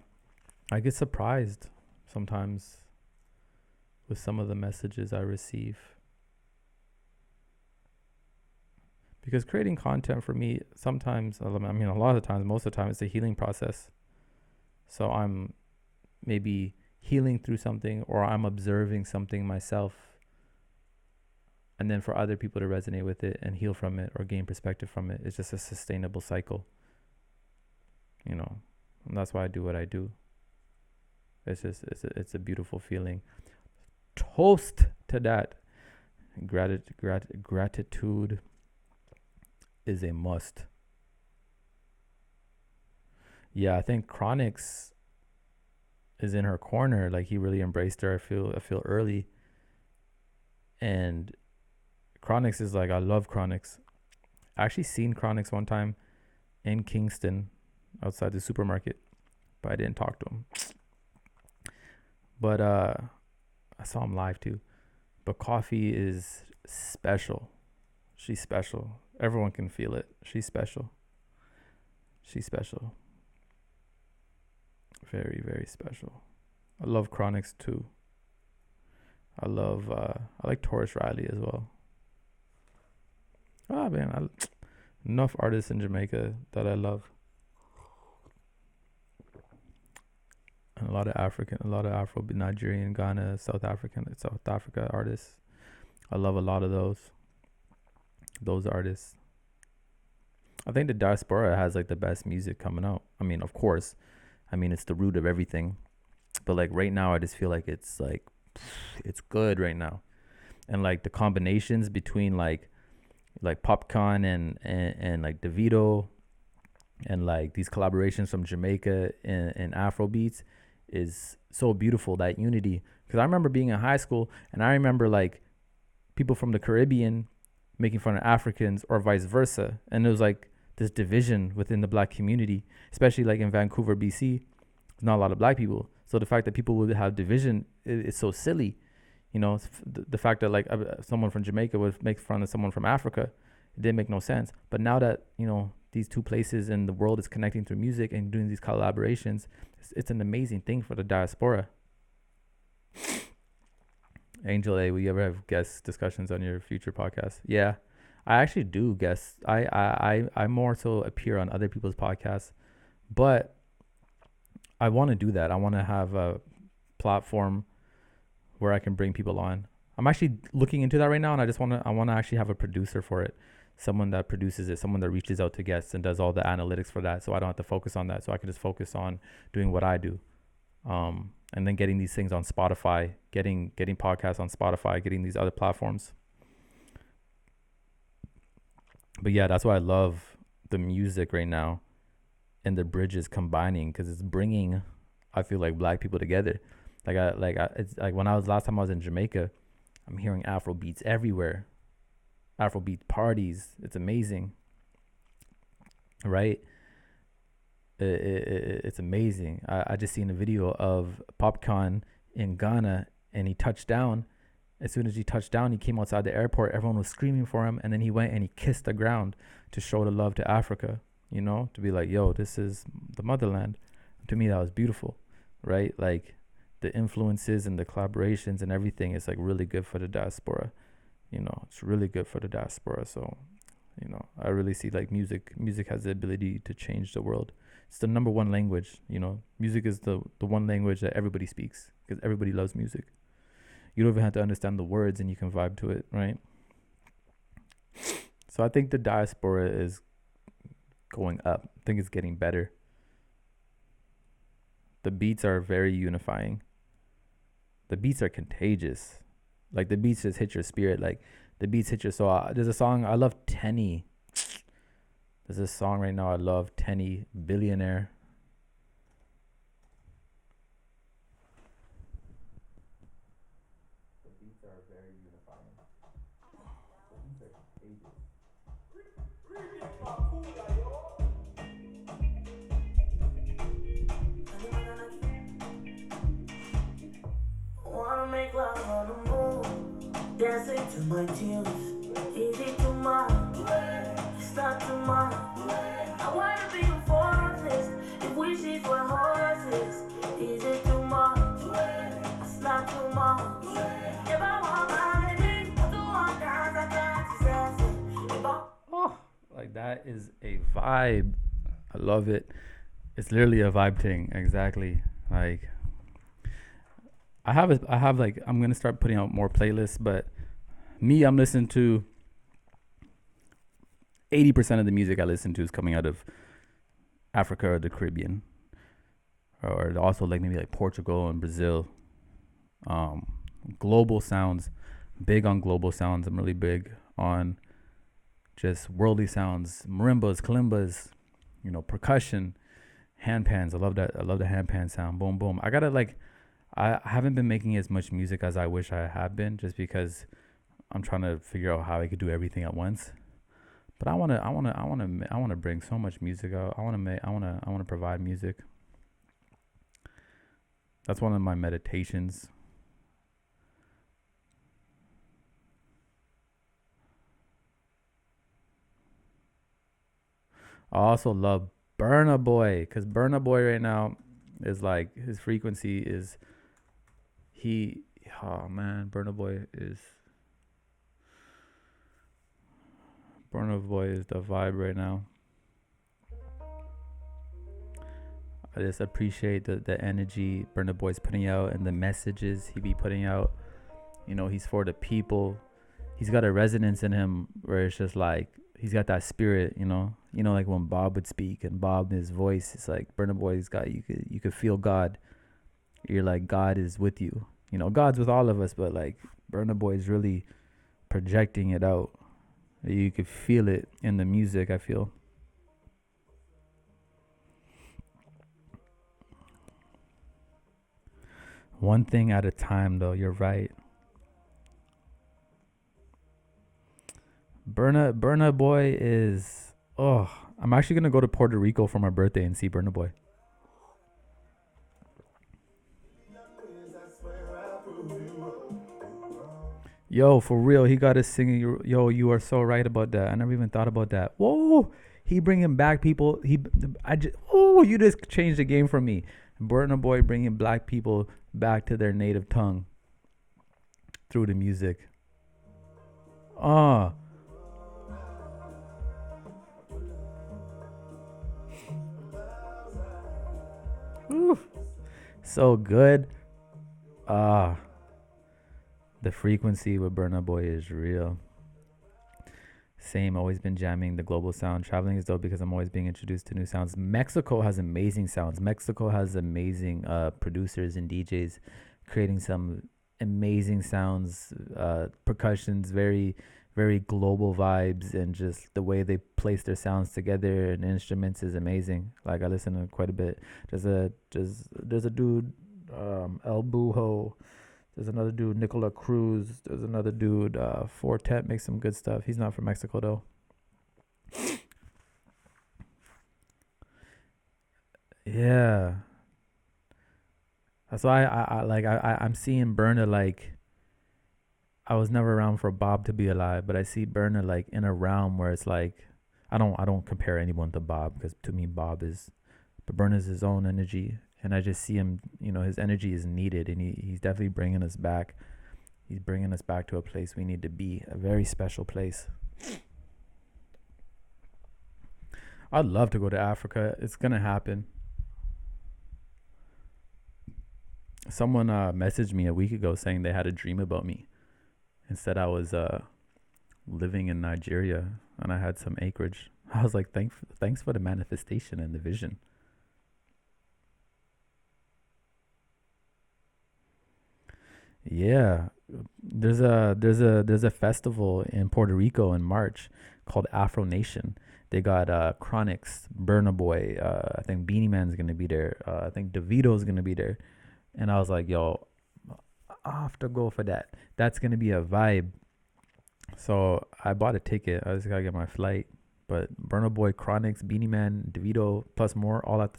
I get surprised sometimes with some of the messages I receive. Because creating content for me, sometimes, I mean, a lot of the times, most of the time, it's a healing process. So I'm maybe healing through something, or I'm observing something myself. And then for other people to resonate with it and heal from it or gain perspective from it, it's just a sustainable cycle. You know, and that's why I do what I do. It's a beautiful feeling. Toast to that. Gratitude is a must. Yeah, I think Chronix is in her corner. Like, he really embraced her. I feel early. And Chronix is like, I love Chronix. I actually seen Chronix one time in Kingston outside the supermarket, but I didn't talk to him. But I saw him live too. But Coffee is special. She's special. Everyone can feel it. She's special. She's special. Very, very special. I love Chronix too. I like Taurus Riley as well. Ah, man, enough artists in Jamaica that I love. And a lot of Afro, Nigerian, Ghana, South Africa artists. I love a lot of those artists. I think the diaspora has like the best music coming out. I mean, of course, it's the root of everything. But like right now, I just feel like it's good right now. And like the combinations between like Popcorn and like DeVito and like these collaborations from Jamaica and Afro beats is so beautiful, that unity. Because I remember being in high school and I remember like people from the Caribbean making fun of Africans or vice versa. And it was like this division within the black community, especially like in Vancouver, BC. There's not a lot of black people. So the fact that people would have division is so silly. You know, the fact that like someone from Jamaica would make fun of someone from Africa, it didn't make no sense. But now that, you know, these two places in the world is connecting through music and doing these collaborations, it's an amazing thing for the diaspora. Angel A, will you ever have guest discussions on your future podcast? Yeah, I actually do guests. I more so appear on other people's podcasts, but I want to do that. I want to have a platform where I can bring people on. I'm actually looking into that right now, and I want to actually have a producer for it, someone that produces it, someone that reaches out to guests and does all the analytics for that, so I don't have to focus on that, so I can just focus on doing what I do, and then getting these things on Spotify, getting podcasts on Spotify, getting these other platforms. But yeah, that's why I love the music right now, and the bridges combining, because it's bringing, I feel like, black people together. It's like when last time I was in Jamaica, I'm hearing Afro beats everywhere. Afrobeat parties. It's amazing. Right? It's amazing. I just seen a video of Popcorn in Ghana, and he touched down. As soon as he touched down, he came outside the airport. Everyone was screaming for him, and then he went and he kissed the ground to show the love to Africa, you know, to be like, yo, this is the motherland. To me, that was beautiful, right? Like, the influences and the collaborations and everything is like really good for the diaspora. You know, it's really good for the diaspora. So You know, I really see like music has the ability to change the world. It's the number one language. You know, music is the one language that everybody speaks because everybody loves music. You don't even have to understand the words and you can vibe to it, right? So I think the diaspora is going up. I think it's getting better. The beats are very unifying. The beats are contagious. Like the beats just hit your spirit. Like the beats hit your soul. There's a song I love, Tenny. There's a song right now I love, Tenny, Billionaire. The beats are very unifying. The beats are contagious. Wanna make love on the moon, dancing to my tunes. Is it too much? It's not too much. I wanna be a fortress. If wishes were horses, is it too much? It's not too much. If I want my baby, I do want dance, I can't see. Oh, like that is a vibe. I love it. It's literally a vibe thing. Exactly. Like I have like I'm gonna start putting out more playlists, but me, I'm listening to 80% of the music I listen to is coming out of Africa or the Caribbean, or also like maybe like Portugal and Brazil. Um, Global sounds, big on global sounds. I'm really big on just worldly sounds, marimbas, kalimbas, you know, percussion, hand pans. I love that. I love the hand pan sound. Boom, boom. I gotta like. I haven't been making as much music as I wish I had been, just because I'm trying to figure out how I could do everything at once. But I wanna bring so much music out. I wanna provide music. That's one of my meditations. I also love Burna Boy, because Burna Boy right now is like his frequency is he. Oh man, Burna Boy is the vibe right now. I just appreciate the energy Burna Boy's putting out and the messages he be putting out. You know, he's for the people. He's got a resonance in him where it's just like he's got that spirit, you know. You know, like when Bob would speak and Bob, his voice, it's like Burna Boy's got you could feel God. You're like God is with you. You know, God's with all of us, but like Burna Boy is really projecting it out. You could feel it in the music, I feel. One thing at a time though, you're right. Burna Boy is I'm actually gonna go to Puerto Rico for my birthday and see Burna Boy. Yo, for real, he got us singing. Yo, you are so right about that. I never even thought about that. Whoa, he bringing back people. You just changed the game for me. Burna Boy bringing black people back to their native tongue through the music. Ah, uh, so good. Ah, the frequency with Burna Boy is real. Same, always been jamming the global sound. Traveling is dope because I'm always being introduced to new sounds. Mexico has amazing sounds. Mexico has amazing producers and DJs creating some amazing sounds, percussions, very global vibes, and just the way they place their sounds together and instruments is amazing. Like I listen to quite a bit. There's a dude, El Bujo. There's another dude, Nicola Cruz. There's another dude, Fortet makes some good stuff. He's not from Mexico though. Yeah, that's why I'm seeing Burner like I was never around for Bob to be alive, but I see Burner like in a realm where it's like I don't compare anyone to Bob because to me Bob is but Burner's his own energy, and I just see him. You know, his energy is needed, and he's definitely bringing us back. He's bringing us back to a place we need to be, a very special place. I'd love to go to Africa. It's gonna happen. Someone messaged me a week ago saying they had a dream about me and said I was living in Nigeria and I had some acreage. I was like, thanks for the manifestation and the vision. Yeah, there's a festival in Puerto Rico in March called Afro Nation. They got Chronix, Burna Boy. I think Beanie Man's gonna be there. I think DeVito's gonna be there. And I was like, yo, I have to go for that. That's gonna be a vibe. So I bought a ticket. I just gotta get my flight. But Burna Boy, Chronix, Beanie Man, DeVito, plus more, all at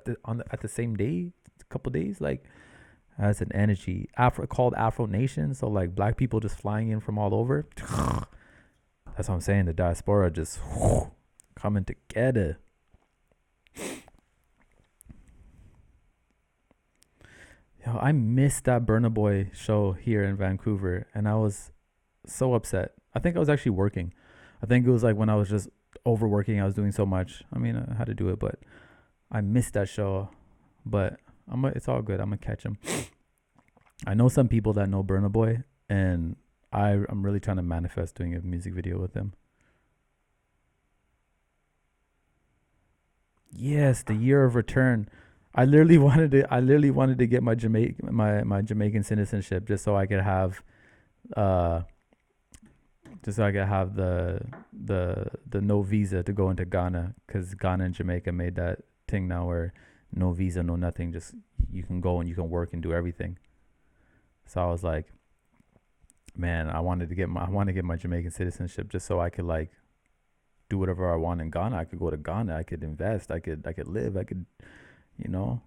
the same day, a couple days. Like that's an energy. Called Afro Nation. So like black people just flying in from all over. That's what I'm saying. The diaspora just coming together. Yo, I missed that Burna Boy show here in Vancouver, and I was so upset. I think I was actually working. I think it was like when I was just overworking. I was doing so much. I mean, I had to do it, but I missed that show. But it's all good. I'm gonna catch him. I know some people that know Burna Boy, and I'm really trying to manifest doing a music video with him. Yes, the year of return. I literally wanted to get my Jamaican citizenship uh just so I could have the no visa to go into Ghana, because Ghana and Jamaica made that thing now where no visa, no nothing, just you can go and you can work and do everything. So I was like, man, I want to get my Jamaican citizenship just so I could like do whatever I want in Ghana. I could go to Ghana. I could invest. I could live. I could, you know,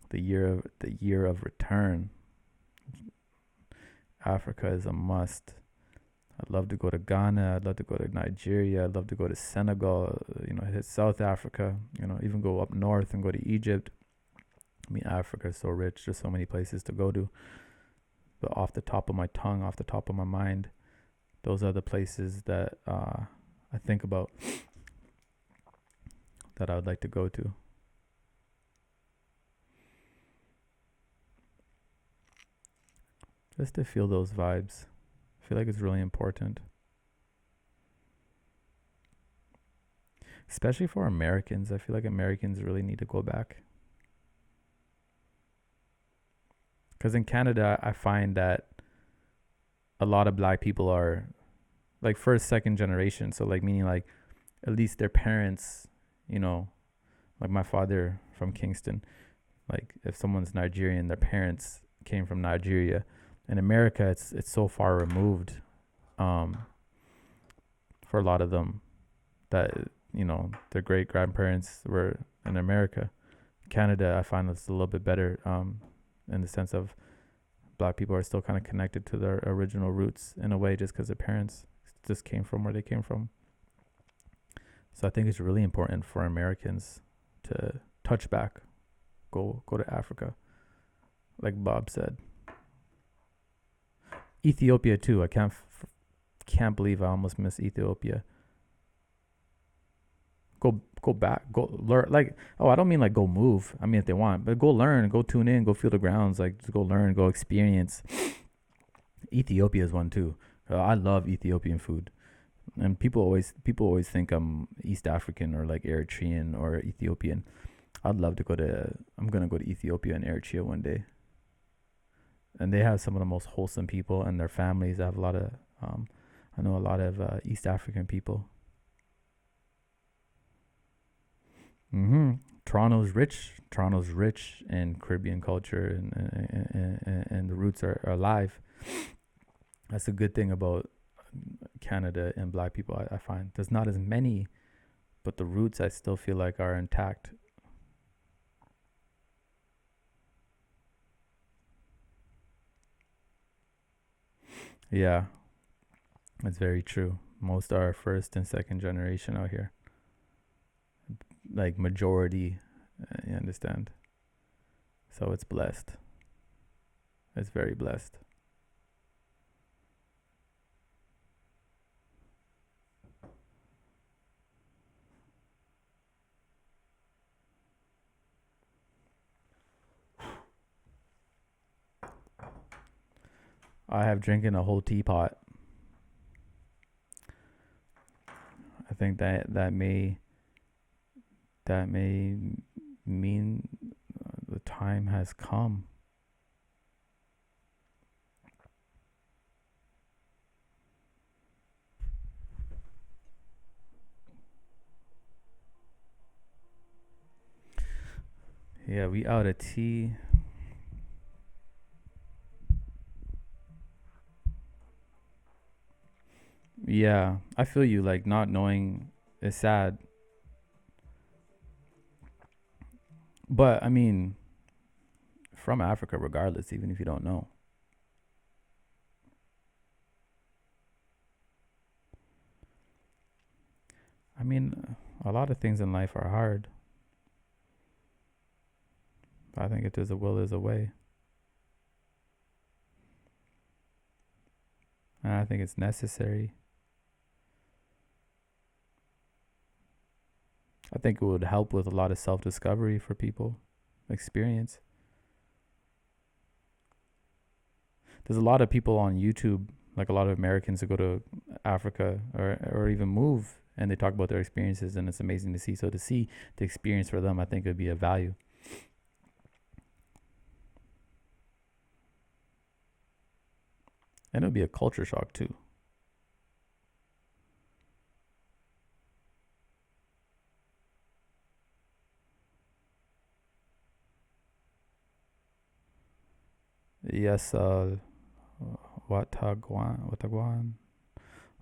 the year of return. Africa is a must. I'd love to go to Ghana. I'd love to go to Nigeria. I'd love to go to Senegal. Hit South Africa. Even go up north and go to Egypt. I mean, Africa is so rich. There's so many places to go to. But off the top of my tongue, off the top of my mind, those are the places that I think about that I would like to go to. Just to feel those vibes. I feel like it's really important. Especially for Americans. I feel like Americans really need to go back. Because in Canada, I find that a lot of black people are like first, second generation. So like meaning like at least their parents, like my father from Kingston, like if someone's Nigerian, their parents came from Nigeria. In America, it's so far removed for a lot of them that, their great grandparents were in America. Canada, I find it's a little bit better in the sense of black people are still kind of connected to their original roots in a way, just because their parents just came from where they came from. So I think it's really important for Americans to touch back, go to Africa, like Bob said. Ethiopia too. I can't believe I almost missed Ethiopia. Go back, go learn. Like, oh, I don't mean like go move. I mean if they want, but go learn, go tune in, go feel the grounds. Like just go learn, go experience. Ethiopia is one too. I love Ethiopian food, and people always think I'm East African or like Eritrean or Ethiopian. I'd love to go to. I'm gonna go to Ethiopia and Eritrea one day. And they have some of the most wholesome people, and their families. I have a lot of, I know a lot of East African people. Toronto's rich. Toronto's rich in Caribbean culture, and the roots are alive. That's a good thing about Canada and black people. I find there's not as many, but the roots I still feel like are intact. Yeah, it's very true. Most are first and second generation out here. Like majority, you understand? So it's blessed. It's very blessed. I have drinking a whole teapot. I think that may mean the time has come. Yeah, we out of tea. Yeah, I feel you. Like not knowing is sad, but I mean, from Africa, regardless, even if you don't know. I mean, a lot of things in life are hard. I think if there's a will, there's a way, and I think it's necessary. I think it would help with a lot of self-discovery for people, experience. There's a lot of people on YouTube, like a lot of Americans who go to Africa or even move, and they talk about their experiences, and it's amazing to see. So to see the experience for them, I think would be a value. And it would be a culture shock too. Yes, Watagwan,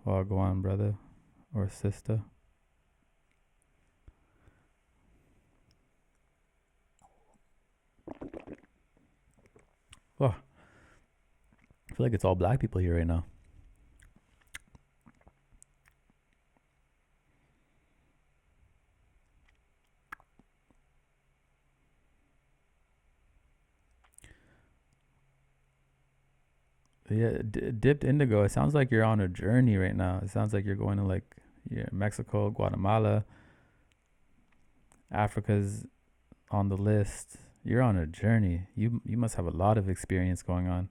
Wagwan, brother or sister. Oh, I feel like it's all black people here right now. Yeah, dipped indigo. It sounds like you're on a journey right now. It sounds like you're going to like Mexico, Guatemala, Africa's on the list. You're on a journey. You must have a lot of experience going on.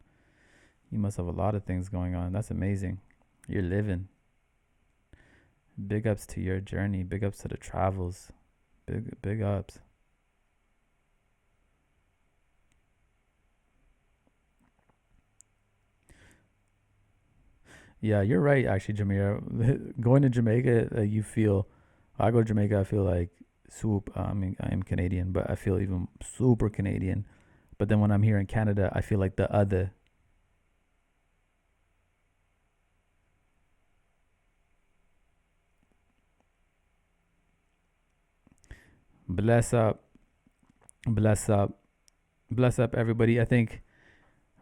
You must have a lot of things going on. That's amazing. You're living. Big ups to your journey. Big ups to the travels. Big ups. Yeah, you're right. Actually, Jamaica. Going to Jamaica, you feel. I go to Jamaica. I feel like soup. I mean, I am Canadian, but I feel even super Canadian. But then when I'm here in Canada, I feel like the other. Bless up, bless up, bless up, everybody. I think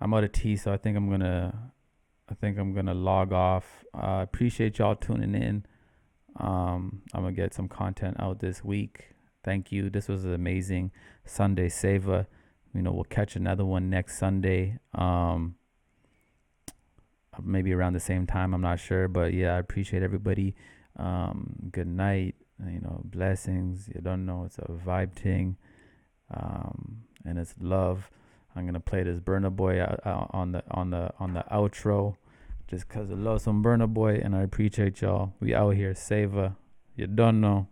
I'm out of tea, so I think I'm gonna log off. Appreciate y'all tuning in. I'm gonna get some content out this week. Thank you. This was an amazing Sunday Seva. We'll catch another one next Sunday. Maybe around the same time. I'm not sure, but yeah, I appreciate everybody. Good night. Blessings. You don't know, it's a vibe thing. And it's love. I'm gonna play this Burna Boy on the outro, just cause I love some Burna Boy, and I appreciate y'all. We out here, Seva. You don't know.